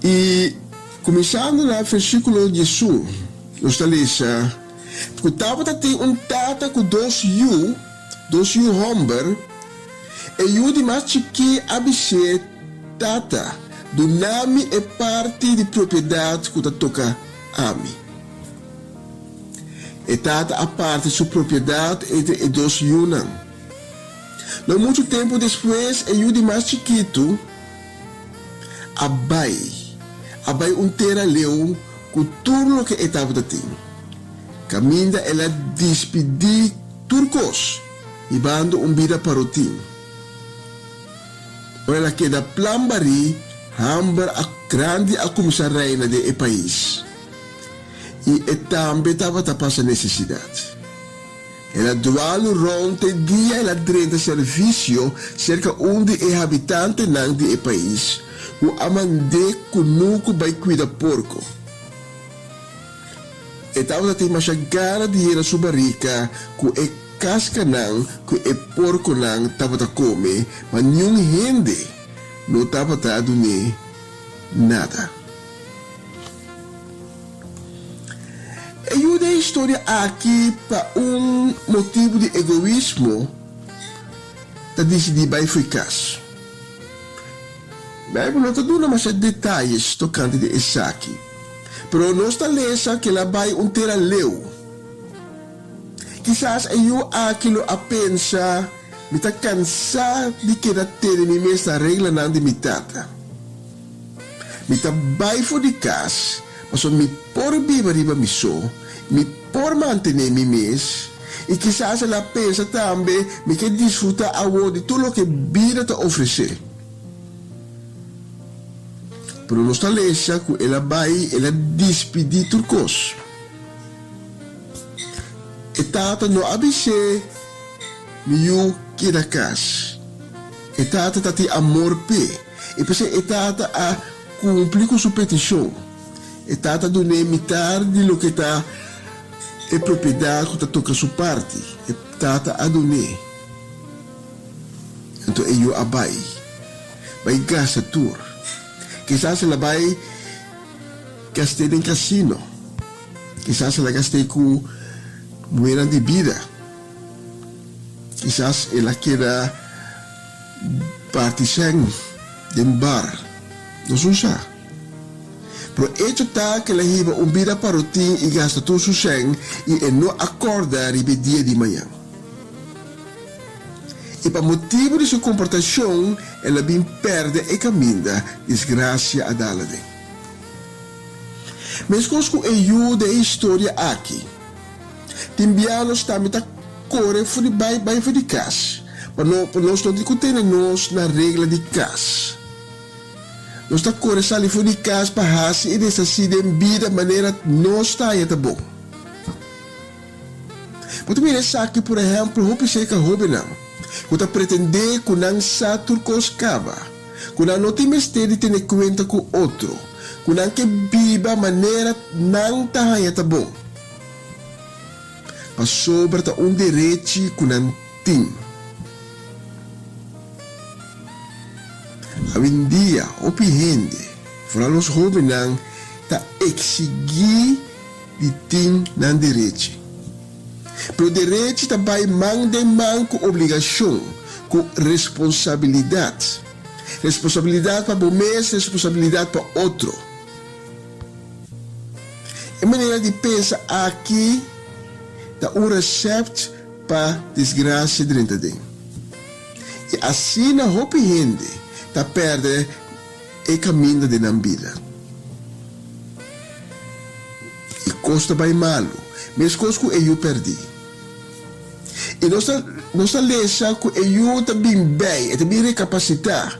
E começando no versículo 18, nós lemos que estava tem tata com dois homens, e eu de mais que abse tata do nome é parte de propriedade que toca a mim. E tata a parte de sua propriedade entre dois yunan. Não muito tempo depois, eu de mais chiquito, abai terra leu com tudo o que estava da tim. Caminda ela despedi turcos e bando vida para o tim. Ela queda plambari hambar a grande a começar reina de país. E também estava tapando necessidade. Ela dualo ronte dia ela drenta serviço cerca de habitante nang de país. O amande kunuku by cuida porco. Estava tem mais gara de era subarica ku e casca nang ku e porco nang tava ta come, mas nenhum gente não tava ta adune nada. Eu dei história aqui para motivo de egoísmo da decidi by eficaz. Bem, não estou dando mais detalhes tocante de Isaac, pero nós está lendo que ela vai terra leu. Quizás eu aquilo a pensar, me está cansado de que da ter me mesma regra não de mitata. Me está vai for de casa, mas me por viver riba me so, me por manter me mes, e quizás ela pensa também me que desfrutar de tudo o que vida te oferecer. Pero não está lendo que ela despedir turcos. E tata no abise miu kira kas. E tata tati amor pe. E pese e tata a cumprir com sua petição. E tata do imitar de lo que tá e propriedade que tá toca sua parte. E tata a done. Então eu abai. Vai gasta tour. Quizás ela vai gastar em casino. Quizás ela gaste com moeda de vida. Quizás ela queira participar de bar. Não sei já. Pero hecho está que ela riba vida para o tim e gasta todo o sangue e não acorda riba dia de manhã. E para motivo de sua comportação, ela bem perde e caminha desgraça a dalade. Mas com eu da história aqui, timbianos também tá corre fora de casa, para nós não discutimos na regra de casa. Nós tá corre sair fora de casa para raça e decidir em vida maneira não está aí tá bom. Mas também é aqui, por exemplo, roupa seca roupa não. Quando pretender que não sa turcos cava, quando não tem mistério de ter conta com outro, quando que viva maneira não tá aí tá bom. Mas sobre tá direito que não tem. Hoje em dia, o gente, fora os jovens não tá exigir de ter não direito. Pero o direito também mão com obrigação, com responsabilidade. Responsabilidade para o mês, responsabilidade para outro. A maneira de pensar aqui dá receito para desgraça dentro de. E assim na roupa gente tá perde o caminho de na vida. E custa bem malo, mas coisa que eu perdi. E nós lemos que eu também bem, também recapacitar.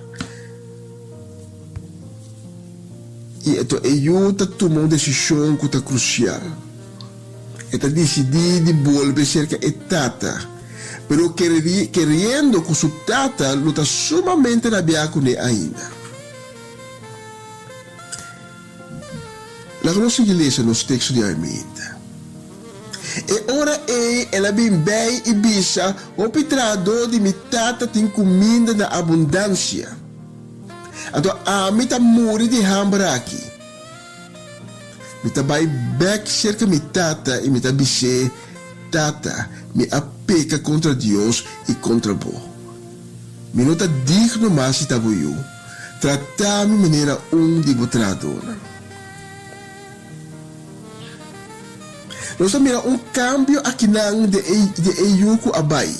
E então eu tomou uma decisão que é crucial. Eta decidir de volver cerca de tata. Pero querendo que sua tata não está sumamente rabiado com ele ainda. La conosci igreja nos textos de Arminda. E ora ela bem bem e bisa, o pitrador de mitata tem comida na abundância. Então, a mita muri de hambra aqui. Mita vai back cerca mitata e mita bise, tata, me apeca contra Deus e contra bo. Minuta digno mais se tabuiu. Tratar-me maneira de botradora. Nós temos cambio aqui de Eyuko Abai.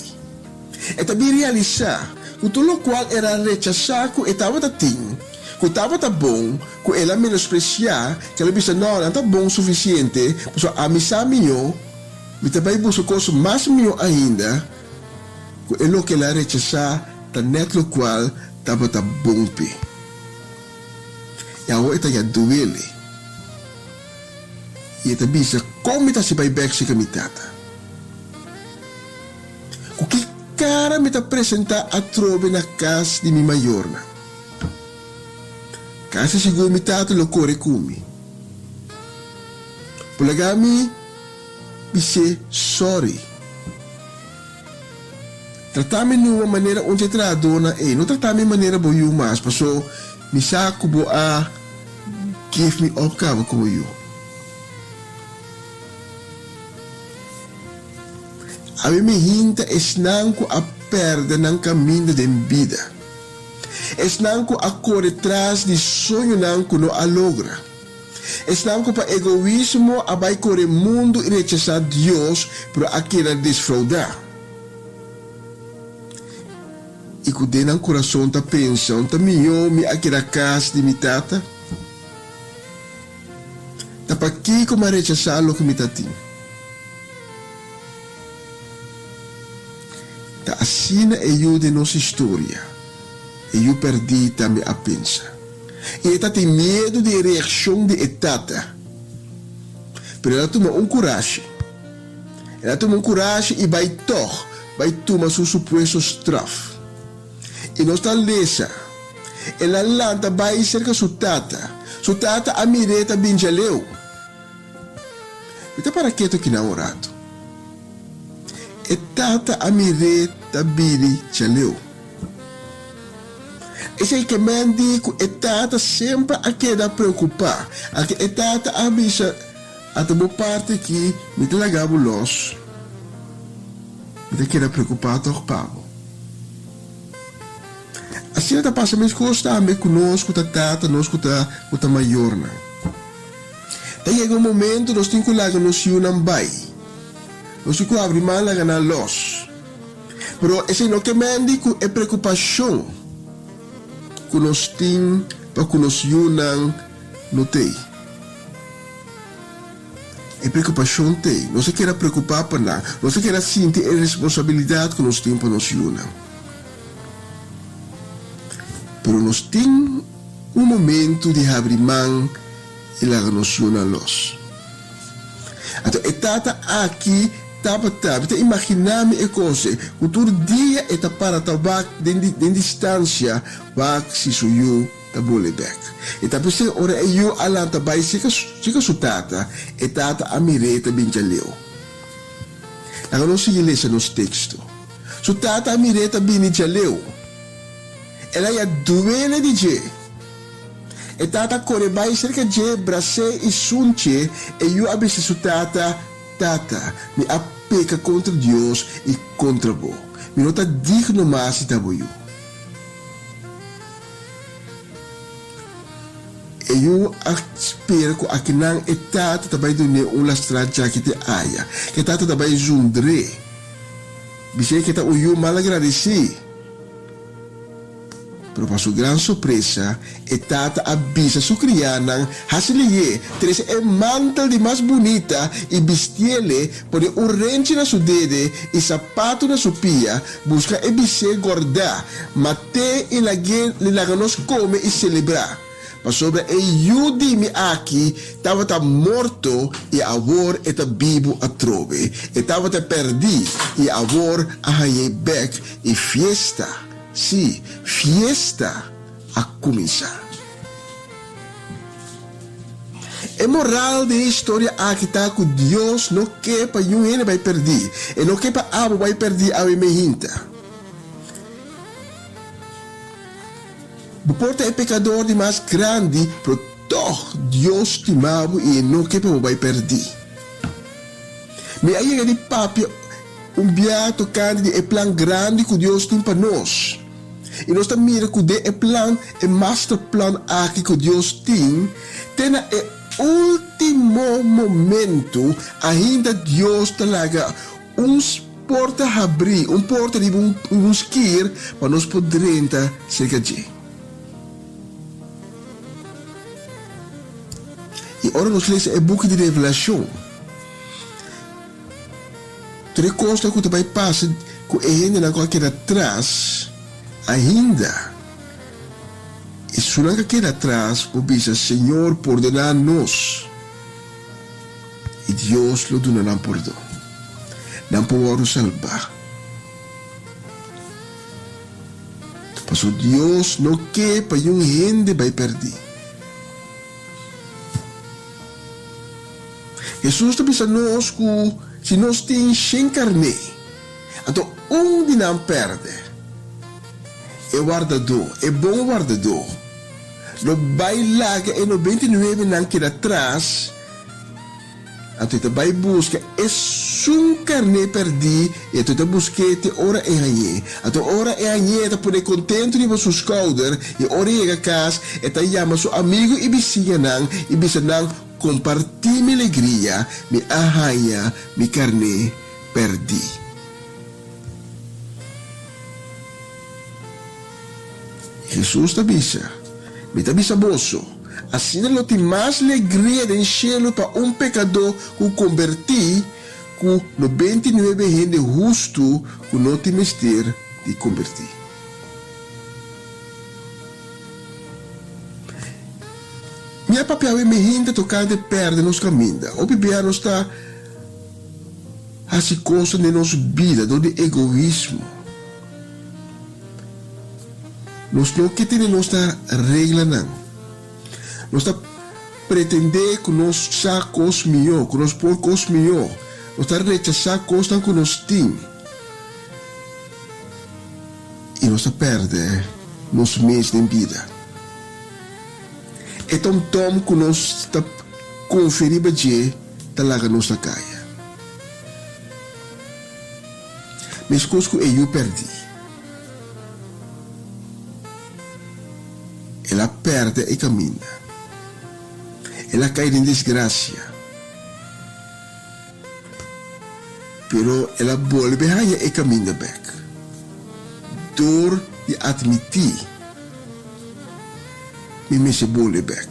E também realizar que tudo o qual era rechazar que estava assim, que estava bom, que ela menospreciar, que ela disse não está bom o suficiente, porque a missa melhor, e também busca coisa mais melhor ainda, que ela que ela rechazar, está net o qual estava bom pe. E agora está já doele. E ita bisa como ita si baibek si kamitata. O que cara me apresenta a trove na casa de mi mayorna. Casa siguro mi tato lo core kumi. Pulagami bise sorry. Tratame numa maneira onde tradona e não tratame maneira boiu mas passou mi saco bo a give me up cabo como eu. A mim hinta esnanco a perda ng caminho de vida. Esnanco a correr atrás de sonho nanco no a logra. Esnanco pa egoísmo a vai correr mundo e rechazar Deus para aquela desfraudar. E que dentro do coração ta pensam, ta minho me aquela casa de mi tata. Ta pa que como rechazar lo que mi tatim. Ta assina e eu de nossa história. E eu perdi também a pensa. E ela tem medo de reação de etata. Mas ela toma coragem. Ela toma coragem e vai tomar seu suposto straf. E nós está lesa. Ela lanta vai cerca sua tata. Sua tata a mireta binjaleu. Então para que tu que namorado? E tata a mireta bili chaleu. E sei que mendi que e tata sempre a queda preocupar. A que e tata avisa a tua parte que me te lagavo los. Me te queda preocupado com pago. Assim ela passa mesmo costa me conosco ta tata nós com ta maior na. Daí chega momento nós temos que lagar nos yunam bai. Nós temos que abrir mal lagar na los. Pero esse não que mendi que é preocupação que nós temos para que nós yunam no tei. É preocupação tei. Nós não quer preocupar para nada. Nós não quer sentir a responsabilidade que nós temos para nós yunam. Pero nós temos momento de abrir mão e lagar nos yunam los. Então, é tata aqui Então, imaginar-me a coisa, que todo dia é para tabac de distância, vai se suiu da bolebek. Então, se ora eu alanta vai se que tata, e tata a mireta binjaleu. Agora não se lê nos textos. Su tata a mireta binjaleu. Ela é duele de je. E tata corre vai cerca de brase e sunche, e eu abisse su tata me apeca contra Deus e contra bo. Me não está digno mais de tabuio. E eu espero que aqui não é tata também do ne uma estrada que te aia. Que tata também jundre. Biche que tá o eu mal agradeci. Pero para sua grande surpresa, a tata avisa sua criança, hasiliye, teresa é mantel de mais bonita e vestiele, pode rente na sua dede e sapato na sua pia, busca e bise gorda, mate e laganos come e celebrar. Mas sobre e yudimi aqui, estava morto e agora está vivo a trove. Estava perdi e agora a back e fiesta. Sim, fiesta a começar. A moral da história aqui está que Deus não quer para um ele vai perder. E não quer para abo vai perder a mehinta. Porta é pecador de mais grande, pero toch Deus te mabo e não quer para vai perder. Me aí de papi beato candi de plan grande que Deus tem para nós. E nós também mira que de plan, master plan aqui que Deus tem último momento ainda Deus talaga porta abrir, porta de skir para nós podermos chegar de. E ora nós lemos o book de Revelação. Três coisas que vai passar com ele na qualquer atrás ainda. E só que queda atrás, o bisa Senhor perdonar-nos. E Deus lo dona não perdão. Não pode salvar. Mas Deus não quer para um gente vai perder. Jesus está pensando nós que se nós temos sem carne, então onde não perde? É guardador, é bom guardador. No bailaga e no 29 não queda atrás. Então vai buscar é sua carne perdi e então busquete ora é aí. Então ora é aí tá poder contento de seus cauder e ora é casa e tá chama seu amigo e vizinha não e vizinha compartir minha alegria, minha arranha, minha carne perdi. Jesus está bisa moço. Assim não tem mais alegria do cielo para pecador que convertir, que 99 gente justo que não tem mistério de convertir. Minha papel é me hinta tocando perde nos caminhos. O bebê não está assim coisa de nossa vida, do egoísmo. Nós não que tem nossa regra não. Nós está pretender que nós sacos melhor, que nós porcos melhor. Nós está rechazar coisas que nós temos. E nós está perde nos meses de vida. É tão que nós está conferindo de talaga nossa caia. Mas coisas que eu perdi. Ela perde e caminha. Ela cai em desgraça. Pero ela volve e caminha back. Door de admitir. Me se volve back.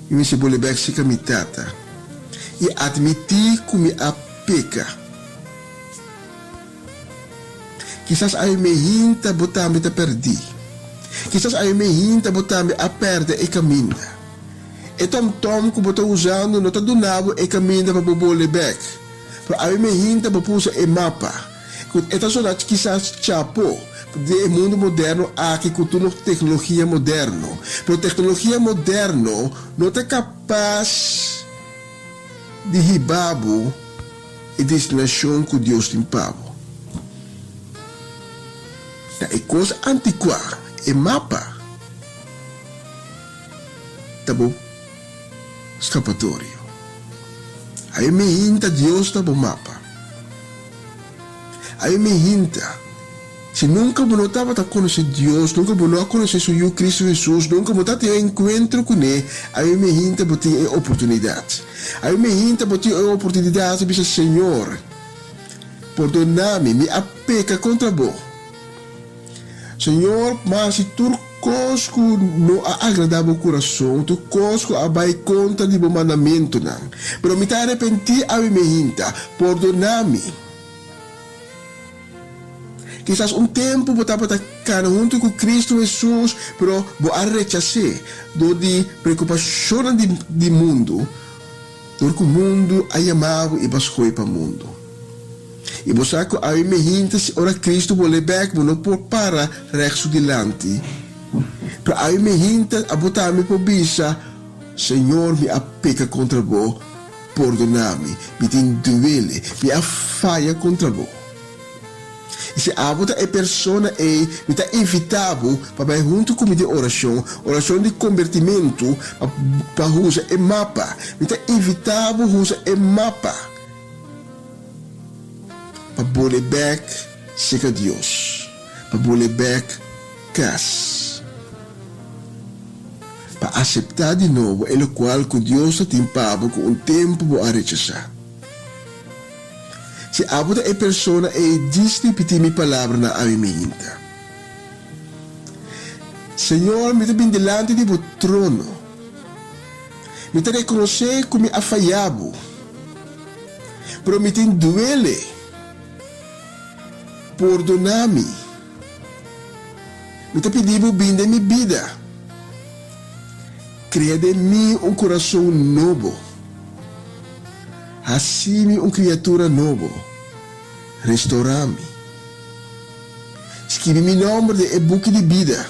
Me se volve back se camitata. E admitir que me apeca. Quizás aí me hinta botar me perdi. Quizás aí me hinta botar me a perde e caminha. E tom que você está usando não está donado e caminha para o bole back. Para aí me hinta para pôr e mapa. Eta só que quizás chapo de mundo moderno aqui com toda tecnologia moderno. Pero tecnologia moderno não é capaz de ribabo e destinação que Deus tem pago. É coisa antiqua, é mapa. Tá bom? Escapatório. Aí me hinta Deus tá bom mapa. Aí me hinta. Se nunca você estava a conhecer Deus, nunca você a conhecer o Cristo Jesus, nunca você a ter encontro com Ele, aí me hinta você ter oportunidade. Aí me hinta você ter oportunidade de dizer, Senhor, perdona-me, me apeca contra você. Senhor, mas se tu cosco não agrada o coração, tu cosco abai contra de bom mandamento não. Pero me arrependi a me hinta, perdona-me. Quizás tempo você estava junto com Cristo Jesus, pero você rechazou de preocupação do mundo, porque o mundo é chamado e bascou para o mundo. E você sabe que a me hinta se ora Cristo vole back, não por para resto delante. Pero a me hinta a botar me por bisa Senhor, me apeca contra vos, perdona-me, me tem duele, me afalha contra vos. E se a outra pessoa me está invitado para junto com a oração de convertimento, para usar o mapa, me está invitado a usar o mapa, para voltar back, seca Deus, para voltar back, casa. Para aceitar de novo o qual que Deus está tempado com um tempo para rechazar. Se a outra pessoa diz minha palavra na minha. Senhor, me está delante de vo trono. Me está reconhecer como afaiabo. Pero me tem duele. Perdona-me. Me está pedindo bem da minha vida. Cria de mim coração novo. Assim criatura novo. Restaurar-me. Escreve meu nome de book de vida.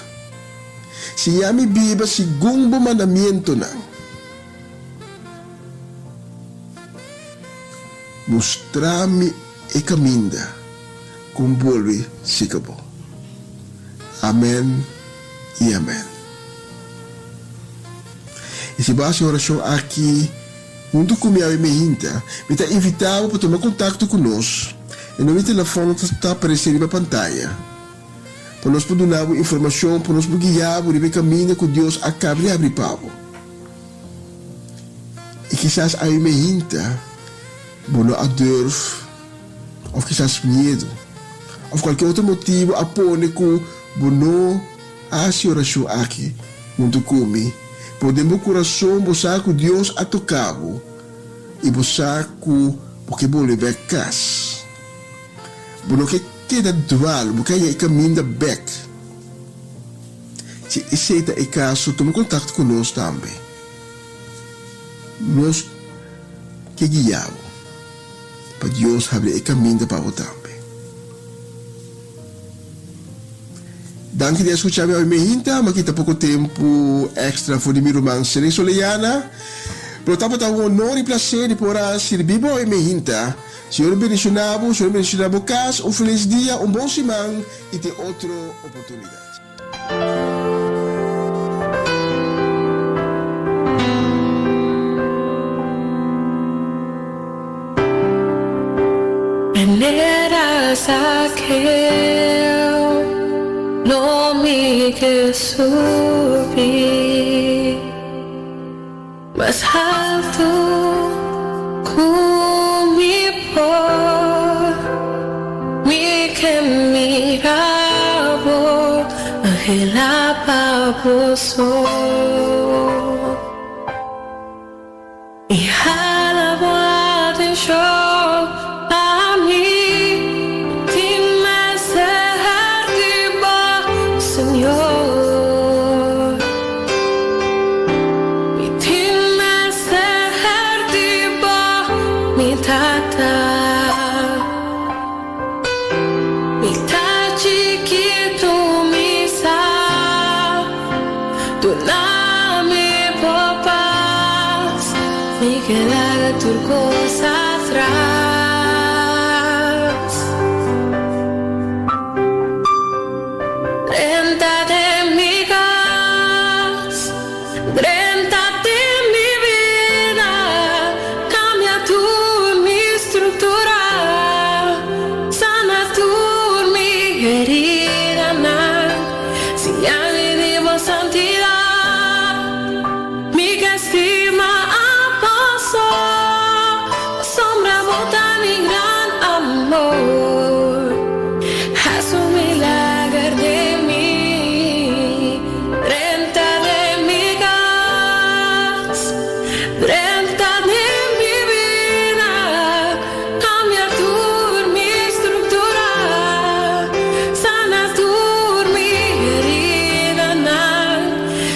Se a minha Bíblia segundo o mandamento não. Mostrar-me o caminho como volve se acabou. Amém e amém. E se basta a oração aqui, junto com minha hinta, me está invitado para tomar contato conosco. E no meu telefone está aparecendo na pantalla. Para nós poder dar informação, para nós poder guiar o caminho que Deus acaba de abrir para nós. E quizás a minha hinta, não a dor, ou quizás medo, ou qualquer outro motivo, aponte com não a oração aqui, junto comigo. Podemos coração buscar que Deus a tocado e buscar porque volver casa. Bueno que queda dual, porque é caminho back. Se esse é o caso, tome contato conosco também. Nós que guiamos para Deus abrir o caminho para você também. Danke de escuchar minha hinta, mas kita pouco tempo extra for de meu romance em Soliana. Portanto, é um honor e prazer de poder servir a minha hinta. Senhor bendicionado casa, um feliz dia, um bom semana e tem outra oportunidade. Veneras aquel nome que subir mais alto mi que mirabo agelababoso y jalabo atención a mí dime ser arriba Señor y dime ser arriba mi tata. Quedar turcos atrás. Renta de mi gas, renta de mi vida, cambia tu mi estructura, sana tu mi herida, si ya le dimos santidad, mi estima. Sombra bota mi gran amor, haz un milagro de mí, renta de mi gas, renta de mi vida, cambia tu mi estructura, sana tu mi herida,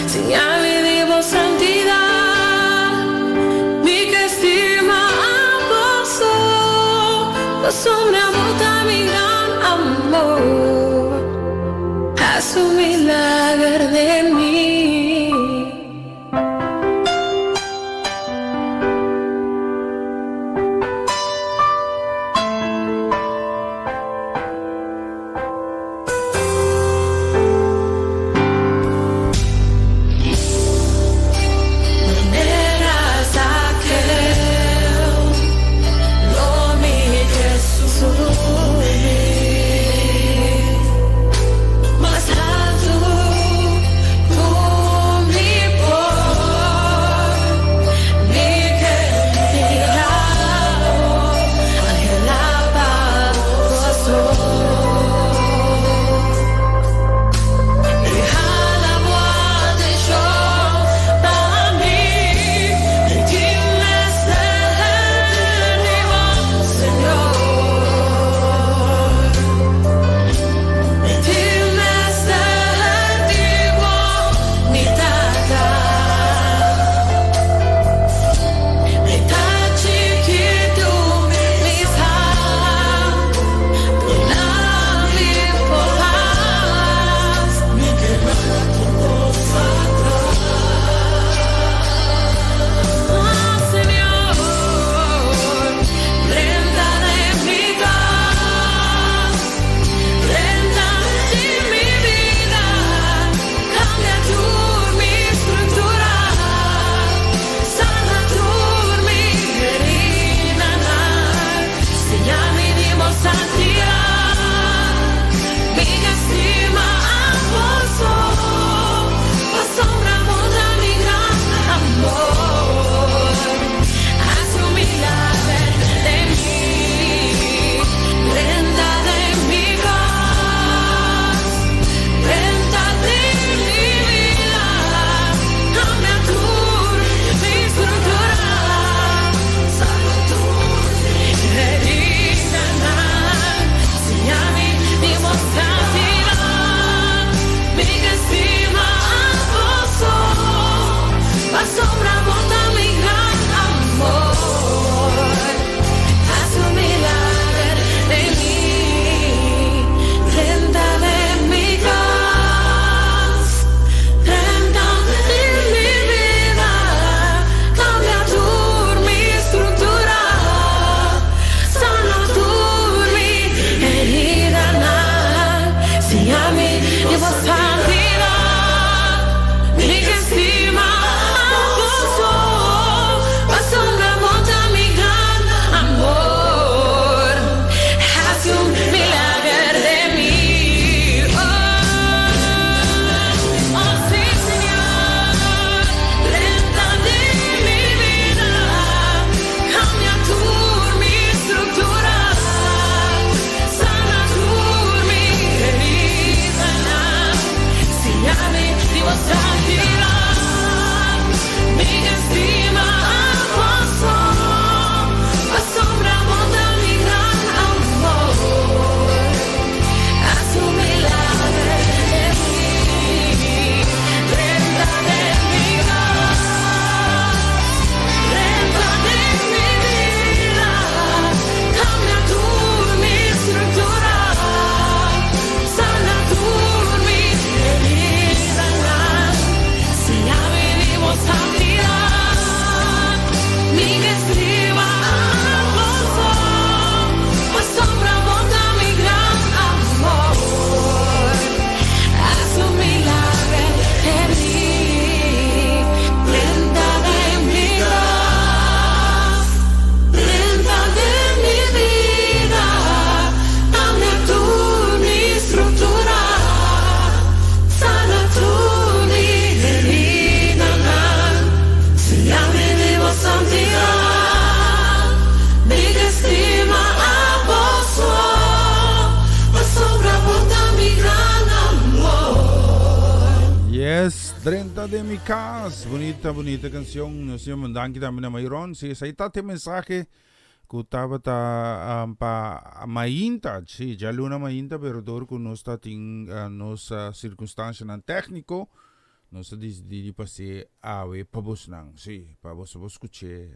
si ya le debo santidad, mi estima. Sombra bota mi gran amor, haz un milagro de mí. Lunes 30 de mi cas. Bonita, bonita canción. Nos mandan kita na mayroon. Si sa itate mensaje kutaba ta pa mainta. Si jalo na mainta pero dor ko nos tating nos circunstancia ng tekniko. Nos di pa si awe pabos nang. Si pabos kuche.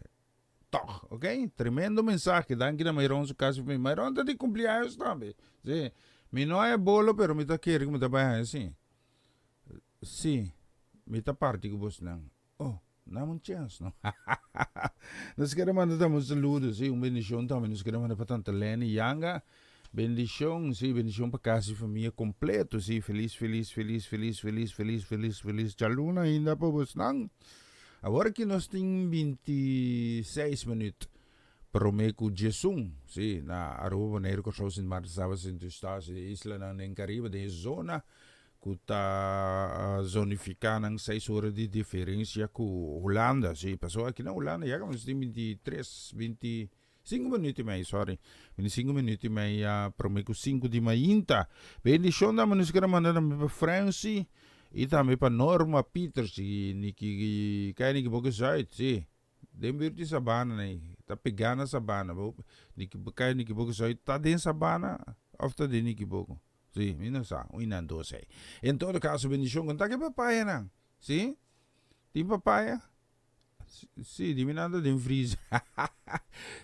Tok, okay? Tremendo mensaje. Dan kita mayroon sa kaso may mayroon tadi cumpleaños tabi. Si mi no hay bolo pero mi ta kiri mo ta bahay si. Si, mita party ko boss nang. Oh, namon chance, no? Nos queremos mandar un saludo, sí, un bendición también. Nos queremos mandar para tanta Lenny Yanga. Bendición, sí, bendición para casi familia completo, sí. Feliz. Chaluna ainda po boss nang. Agora que nós tem 26 minutos. Pero may ku Jesung, sí, na aruba na ko sa sin marsabas in sa isla ng Caribe, de zona. Kuta zonificar ng 6 horas de diferença com Holanda. Sim, passou aqui na Holanda, já estamos em 25 minutos mais, sorry. 25 minutos mais, prometo 5 de mainta. Bendição da manos que mandar para Franci e também para Norma Peters, que kaya ni kiboga site, sim. Dembirti sa bana na tá pegando sa bana, kaya ni kiboga site, tá dentro sa bana, after de ni kiboga. Sí, no sa, uinando sa. En todo caso, bendición, conta que papaya nang. Sí? Tem papaya? Sí, di minando din freeze.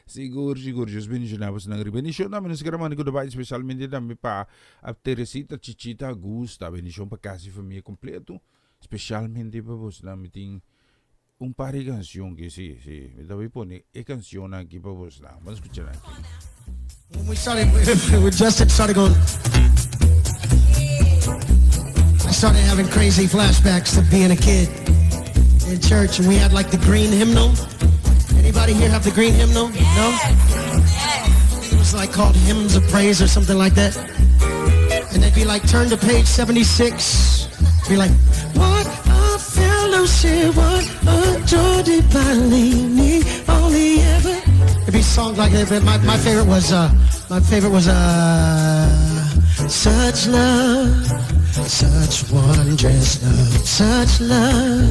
Siguro, Diyos bendicionamos ng bendición namin, nasigaraman ko diba, especialmente namin pa Teresita, Chichita, Gusta, bendición pa kasi familia completo, especialmente pa bos namin ting un par de canción que sí, me daba pone, canción aquí pa bos na, vamos a escuchar aquí. When we started, when Justin started going, I started having crazy flashbacks to being a kid in church, and we had like the green hymnal. Anybody here have the green hymnal? No? It was like called Hymns of Praise or something like that. And they'd be like, turn to page 76. Be like, what a fellowship, what a joy divinely, only ever. It'd be songs like that. But my favorite was such love, such wondrous love, such love,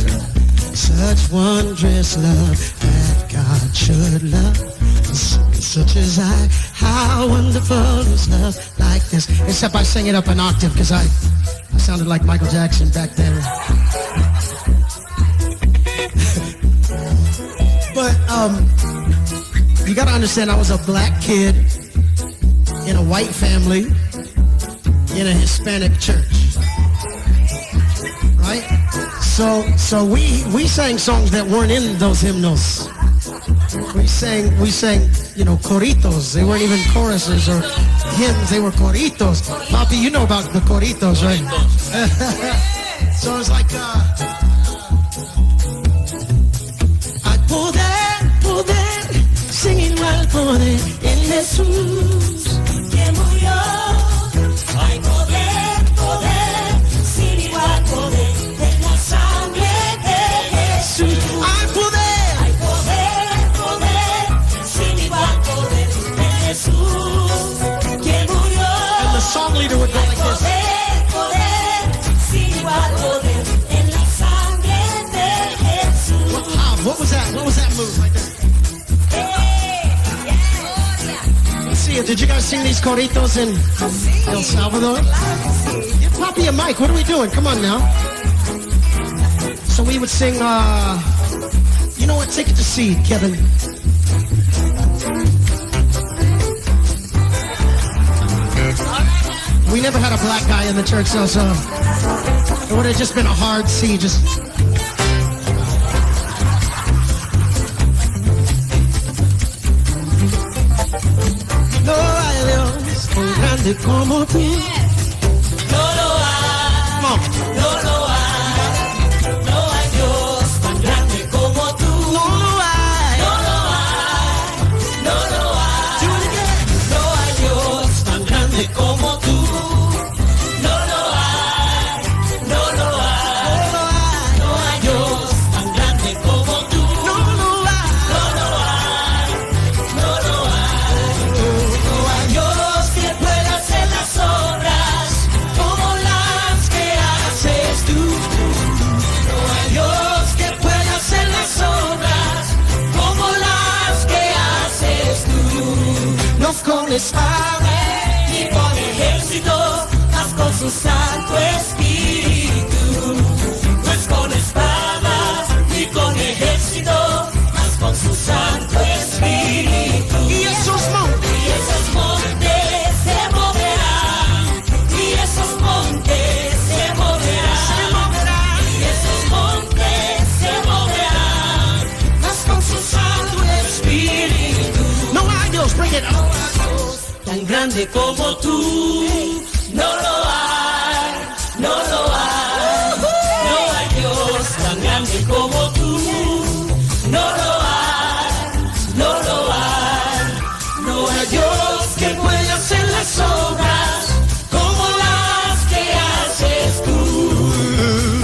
such wondrous love that God should love. Such as I, how wonderful is love like this. Except I sang it up an octave because I sounded like Michael Jackson back then. But you gotta understand, I was a black kid in a white family in a Hispanic church, right? So we sang songs that weren't in those hymnals. We sang, you know, corritos. They weren't even choruses or hymns. They were corritos. Papi, you know about the corritos, right? So it's like, poder, singing al poder en Jesús que murió. Hay poder, sin igual poder en la sangre de Jesús. Hay poder, sin igual poder en Jesús que murió. And the song leader would go like this. Poder, sin igual poder en la sangre de Jesús. What was that? What was that move right there? Let's see, did you guys sing these corritos in El Salvador? Give Poppy a mic. What are we doing? Come on now. So we would sing, you know what? Take it to C, Kevin. We never had a black guy in the church, so it would have just been a hard C, just... No hay Dios tan grande como tú. No lo hay. No lo hay. No hay Dios tan grande como tú. No lo hay. No lo hay. No lo hay. Do it again. No hay Dios tan grande como tú. No lo hay. No lo hay. No lo hay. No hay Dios tan grande como tú. No lo hay. No lo hay. No lo hay. No hay Dios que pueda hacer las obras con espada ni con ejército, mas con su Santo Espíritu. No es con espada ni con ejército, mas con su Santo Espíritu. Y esos montes se moverán, y esos montes se moverán, y esos montes se moverán, mas con su Santo Espíritu. no hay Dios, bring it up. Tan grande como tú, no lo hay, no lo hay. No hay Dios tan grande como tú, no lo hay, no lo hay. No hay Dios que pueda hacer las obras como las que haces tú.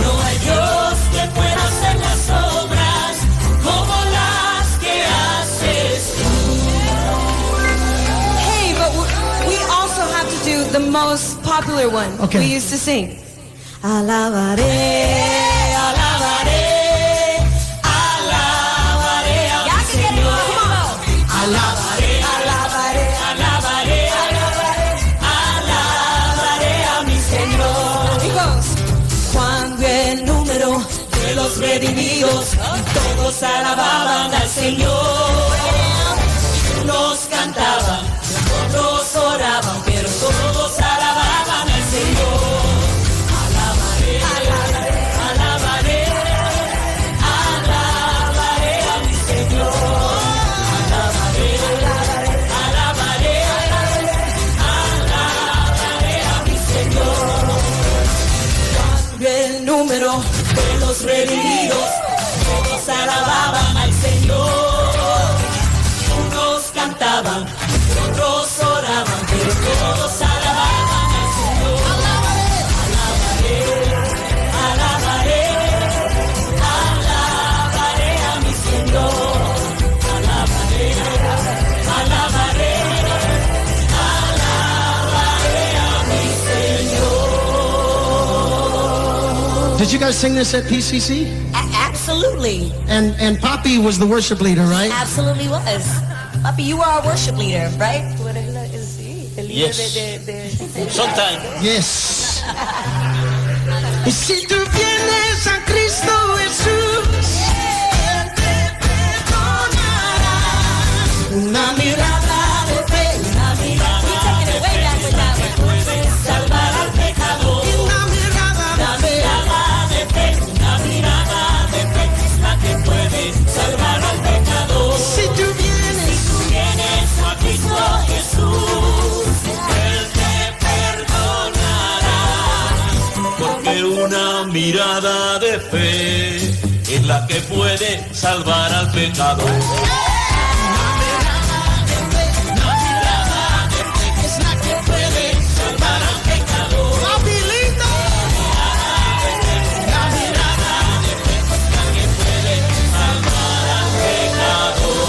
No hay Dios que pueda hacer las obras como las que haces tú. Hey, but we also have to do the most popular one. Okay. We used to sing. Alabaré, Alabaré, alabaré a mi Señor. Alabaré, alabaré, alabaré, alabaré a mi Señor. Chicos, Cuando el número de los redimidos todos alababan al Señor. Unos cantaban, otros oraban, pero todos alababan al Señor. Alabaré, alabaré, alabaré, alabaré a mi Señor. Alabaré, alabaré, alabaré, alabaré a mi Señor. Cuando el número de los redimidos todos alababan al Señor. Unos cantaban, otros oraban, pero todos alababan al Señor. Alabaré, alabaré, alabaré a mi Señor. Alabaré, alabaré, alabaré a mi Señor. Did you guys sing this at PCC? Absolutely. And Poppy was the worship leader, right? Absolutely was. Papi, you are our worship leader, right? Yes. Sometimes. Yes. Y si tú vienes a Cristo Jesús, Él te perdonará. Una mirada de fe, una mirada de fe, puede salvar al pecador. Una mirada Una mirada de fe, una mirada de fe es la que puede salvar al pecador. Si tú vienes, A Cristo Jesús, Él te perdonará. Porque una mirada de fe es la que puede salvar al pecador. Es la que puede salvar al pecador. Papi lindo. La mirada de fe es la que puede salvar al pecador.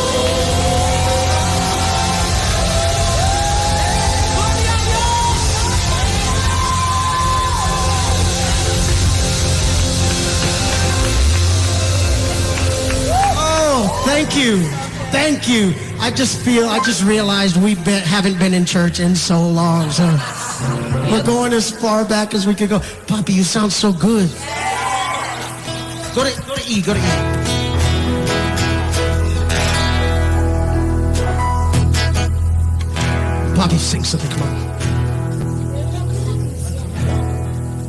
Oh, thank you. Thank you. I just realized haven't been in church in so long. So we're going as far back as we could go. Poppy, you sound so good. Go to E, go to E. Poppy, sing something, come on.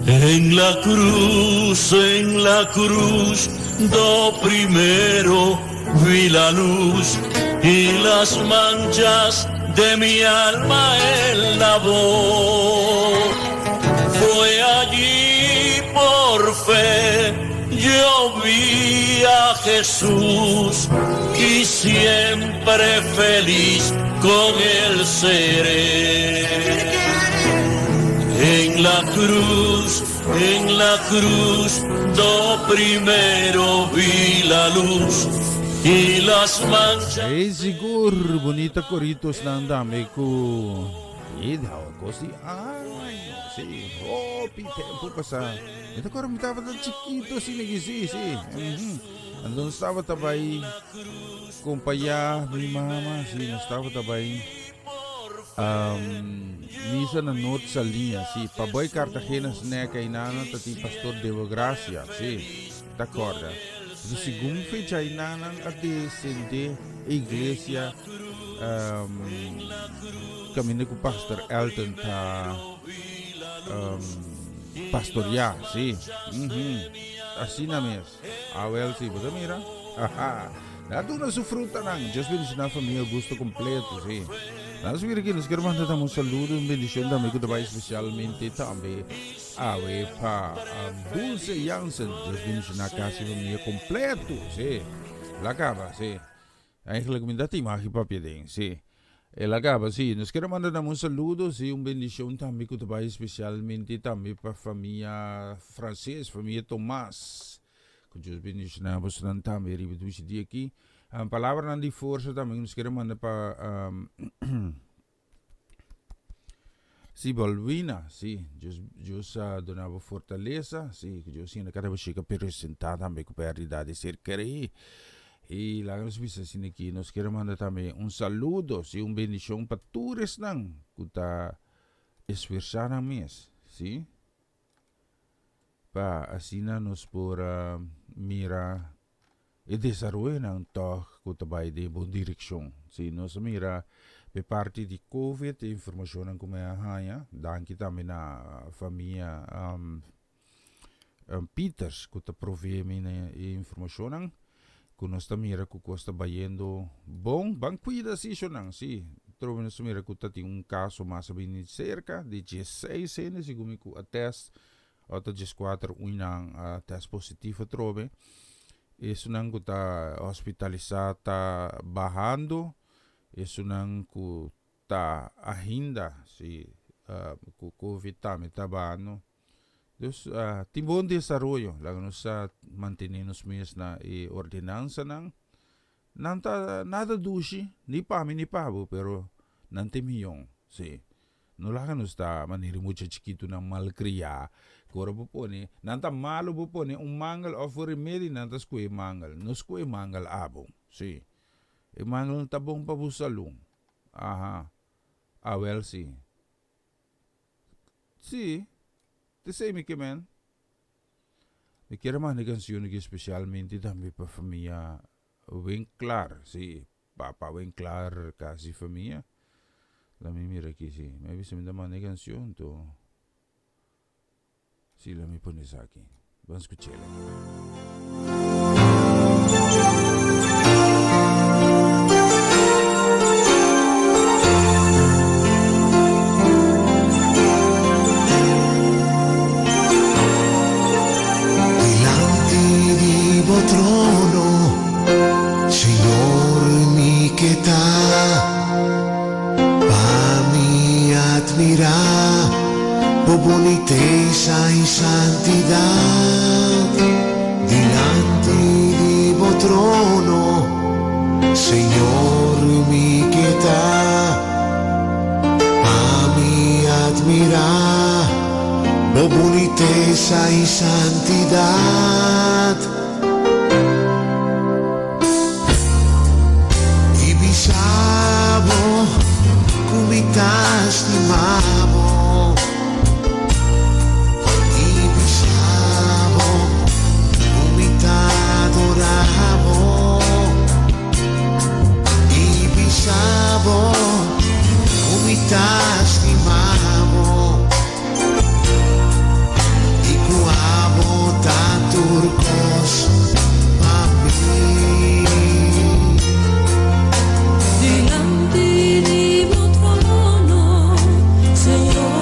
En la cruz, do primero vi la luz y las manchas de mi alma él lavó. Fue allí por fe, yo vi a Jesús y siempre feliz con él seré. En la cruz, do primero vi la luz y las manchas. Eh, siguro, bonita coritos na ang dami ko. Daw ko si si Hopi Tempo pa sa. Ito ko rin mitapad ng chiquito sinigisi. Andun estaba tabay kumpaya mi mama. Estaba tabay misa na note sa linya, si Paboy Cartagena ne kainana tati Pastor Deo Gracia, si, d'accordo? Si gunfe chainana ati sende iglesia kami ko Pastor Elton ta pastoria, si. Assim na mes. Well, si, bota mira. Nato na sufruta ng Diyos bendición na família gusto completo, si. Nós vir aqui, nós queremos mandar um saludo, bendição também que trabalha especialmente também awe pa Dulce Jansen, Diyos bendición na casa família completo, si. Lagaba, si. Eigenlijk min dati makipapya din, si. Lagaba, si. Nós queremos mandar um saludo, si, bendição também que trabalha especialmente também para família francês, família Tomás. Que Deus bendición na bastante também, ribet wisi dia aqui. Palavra nan di força também nos queremos mandar para si Balvina, si Deus donava fortaleza, si que Deus ainda cada vez chega apresentar também com a realidade ser querer e lá nos bisa sini aqui nos queremos mandar também saludo, si bendição para todos nang kuta esforçar na mês, si pa asina nos por mira e desarrollo ng toh kutabay de bon direksyon. Sino sa mira, pe parte di COVID, informasyon ng kumahaya, dahil kita na família Peters, kuta provee na informasyon ng kunos ta mira kukosta bayendo bang cuida sisyo ng si. Trobe na sa mira kuta ti kaso masabi ni cerca de 16 sene, si gumiku a test, o ta 14 unang test positivo trobe. Isso nang kuta hospitalizada bahando, isso nang kuta ahinda si ku COVID tami tabano. Dus tibon desarrollo, lago sa mantenernos mes na ordinansa nang nanta nada dushi, ni pami ni pabo, pero nante miyong si. No laga nos ta maniri mucha chiquito ng malkriya. Kora po po ni, nanta malo po po ni, mangal of remedy nanta skwe mangal. No skwe mangal abong. Si. Mangal ng tabong pabusalong. Aha. Well, si. Si. Tisay mi kemen. Mi kira man ni kansyon ni specialmente tambi pa familia Winklar. Si. Papa Winklar kasi familia. La mi mira aquí, sí. Me avisa mi dama una canción, to. Sí, la mi pones aquí. Vamos a escucharla. Delante di tuo trono, Señor, mi que admira tu boniteza y santidad delante de tu trono, Señor, mi quieta a mí admira tu boniteza y santidad y bisabo kumitas ni mamo ibisabo kumitadoramo ibisabo kumitas ni mamo ikuabo taturkos mami delante de tu trono, Señor.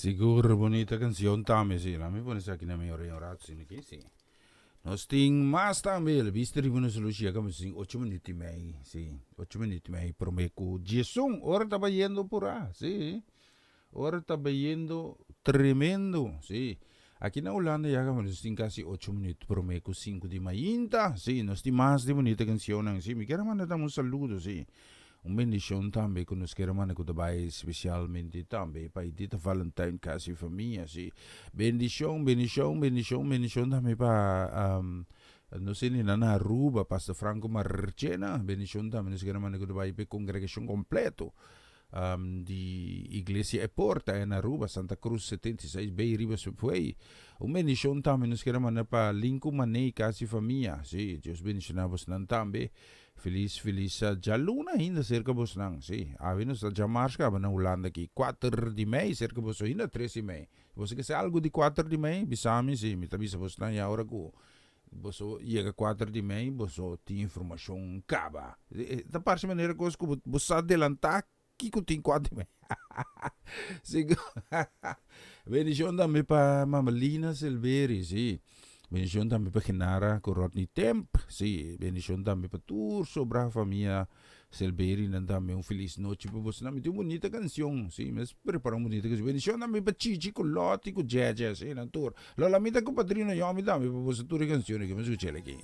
Siguro bonita canción también, sí. La me pones aquí na mayor orazione aquí, sí. Nos ting más también, viste ribuno solución, como si 8 minutos y medio, sí. 8 minutos y medio, prometo. Jesús, ahora estaba yendo por ahí, sí. Ahora estaba yendo tremendo, sí. Aquí en Holanda ya nos ting casi 8 minutos, prometo 5 de mañana, sí. Nos ting más de bonita canción, sí. Me quiero mandar un saludo, sí. Bendición também que nos queremos mandar daarbij, especialmente também para dit Valentine casi família, sim. Bendição também para não sei nem na Aruba, Pastor Franco Marchena, bendição também nos queremos mandar daarbij para congregação completo. De Iglesia Porta na Aruba, Santa Cruz 76, bem riba foi. Bendição também nos queremos mandar para Lincoln Manei casi família, sim. Deus bendicionamos também. Feliz Jaluna ainda cerca bos nang, sim. Avinos da Jamarska na Holanda aqui 4 de mei cerca bos ainda 3 de mei. Você quer algo de 4 de mei, bisami sim, me tabisa bos nang ya hora ko. Bos chega 4 de mei, bos tem informação caba. Da parte maneira que bos adelantar que tem 4 de mei. Sigo. Bendição também para Mamalina Silveri, sim. Bendición também para Genara com Rodney Temp, sim. Bendición também para toda sobra família Silveri, também feliz noite para você. Também tem uma bonita canção, sim, mas prepara uma bonita canção. Bendición também para Chichi, com Lotte, com Jeje, sim, na tour. Lola mita com Padrino, eu me também para você toda canção que me escutei aqui.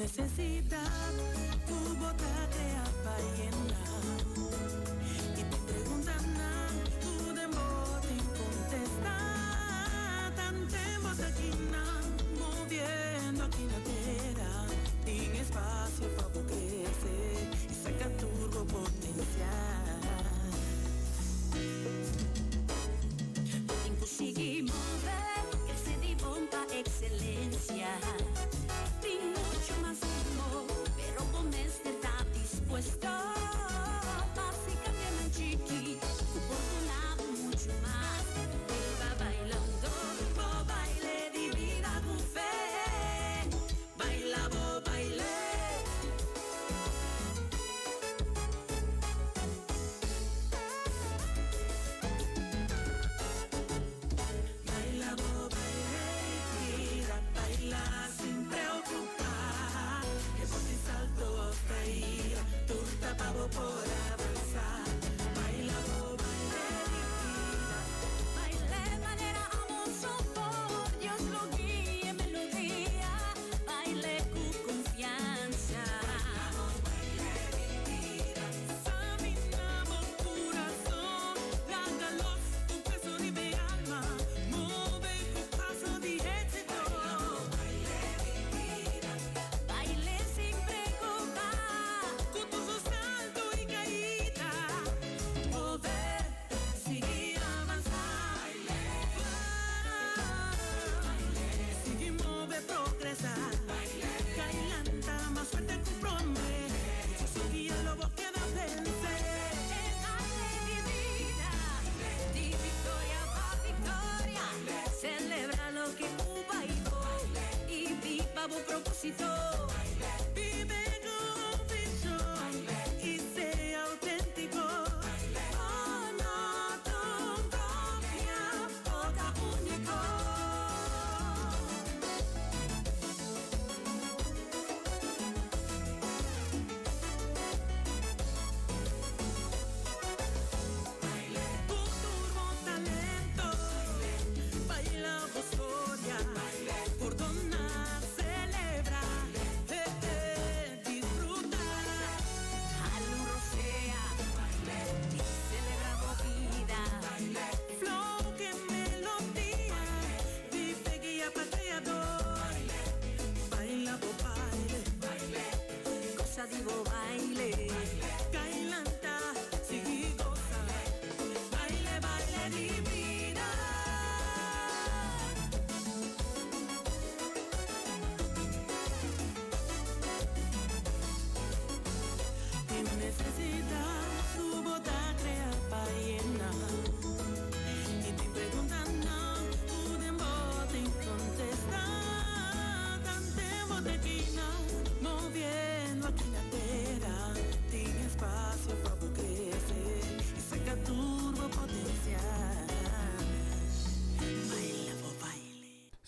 Necesidad, tu boca te apallena y te preguntan, tú de modo contestar, tan temos aquí moviendo aquí na terra, tem espacio para crecer y saca turbo potencial. Conseguimos ver que se divulga excelencia. Mucho más amor, pero con este está dispuesto. Básicamente chiqui, por tu lado mucho más. Va bailando, baile de vida con fe. Baila, baile. Baila, baile, mira, baila sin preocupar. Salto hasta ir, turta pavo por avanzar. Baila, baile, divina. Baile manera amor, sopor. Dios lo guíe, melodía. Baile con confianza. Baile, divina. Examinamos corazón. Lágalos, tu peso de mi alma. Mueve tu paso de éxito. Baile, divina. Baile sin preocupar, con tu salto y caída, poder seguir avanzar. Baile, sigue mover, progresar. Cailanta más fuerte que un hombre, su guía lo queda vencer. El baile de vida, de victoria a victoria, celebra lo que tú bailó y viva tu propósito. Vive con visión y sea auténtico. Oh, no, tu propia boca único. Con turbo talento, baila historia, por donar, celebra.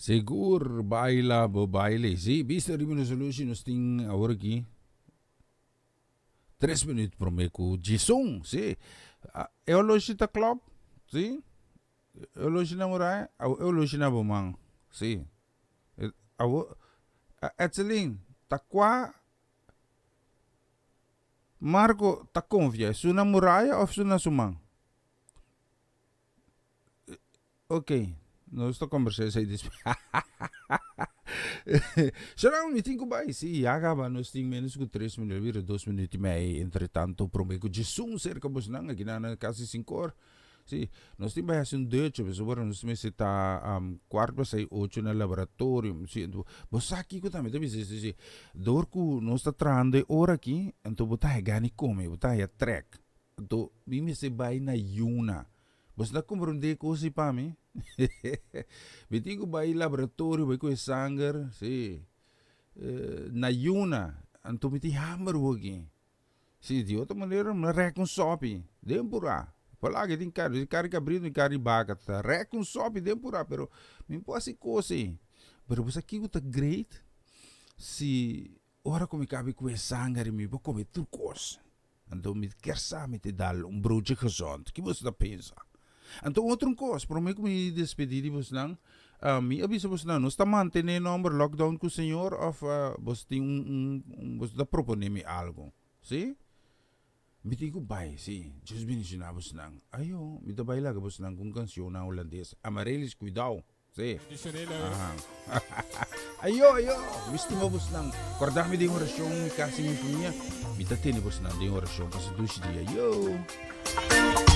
Seguro, baila, baile. Sí, viste rin mo solution nos ting ahora aqui. 3 minutos para mim com Jisung, sim. Eu logo está club, sim. Eu logo na morai, eu logo na bomang, sim. Etzelin, takwa Marco, tá confia, suna muraya ou suna sumang? Ok, não estou conversando aí disso. Será um meeting ko ba? Si Yaga ba nos ting menos ko 3 minutos, vira 2 minutos e meio, entretanto, prometo de sum cerca bos nang, ginana kasi 5 horas. Si, nós temos bem assim 8, mas agora nós temos está 4 sai 8 na laboratório, si, bos aqui ko também, também si, dorku nós está trande hora aqui, então botar gani come, botar track. Então, mimi se vai na yuna. Bos na compreender coisa para mim. Bitigo vai laboratório, vai com sangue, sim. Na yuna, anto miti hammer wagi. Sim, de outra maneira, não recon sopi, dempura. Palagi din cari cabrito e cari bacata. Recon sopi dempura, pero me pode coisa. Pero você aqui tá great. Se ora come cabe com sangue, me vou comer turcos. Então me quer saber te dar broodje gezond. Que você tá pensa? Então, outra coisa, para mim, me despedir de vocês, me avisa vocês, não está mantendo o lockdown com o senhor ou você tem você está propondo-me algo, sim? Me digo, vai, sim, just bem ensinar vocês, ayo, me dá vai lá com vocês com canção na holandês, amarelis, cuidado, sim? Ayo, me estima vocês, acordar-me de oração, me casa minha família, me dá tendo vocês de oração, para se duas dias, ayo!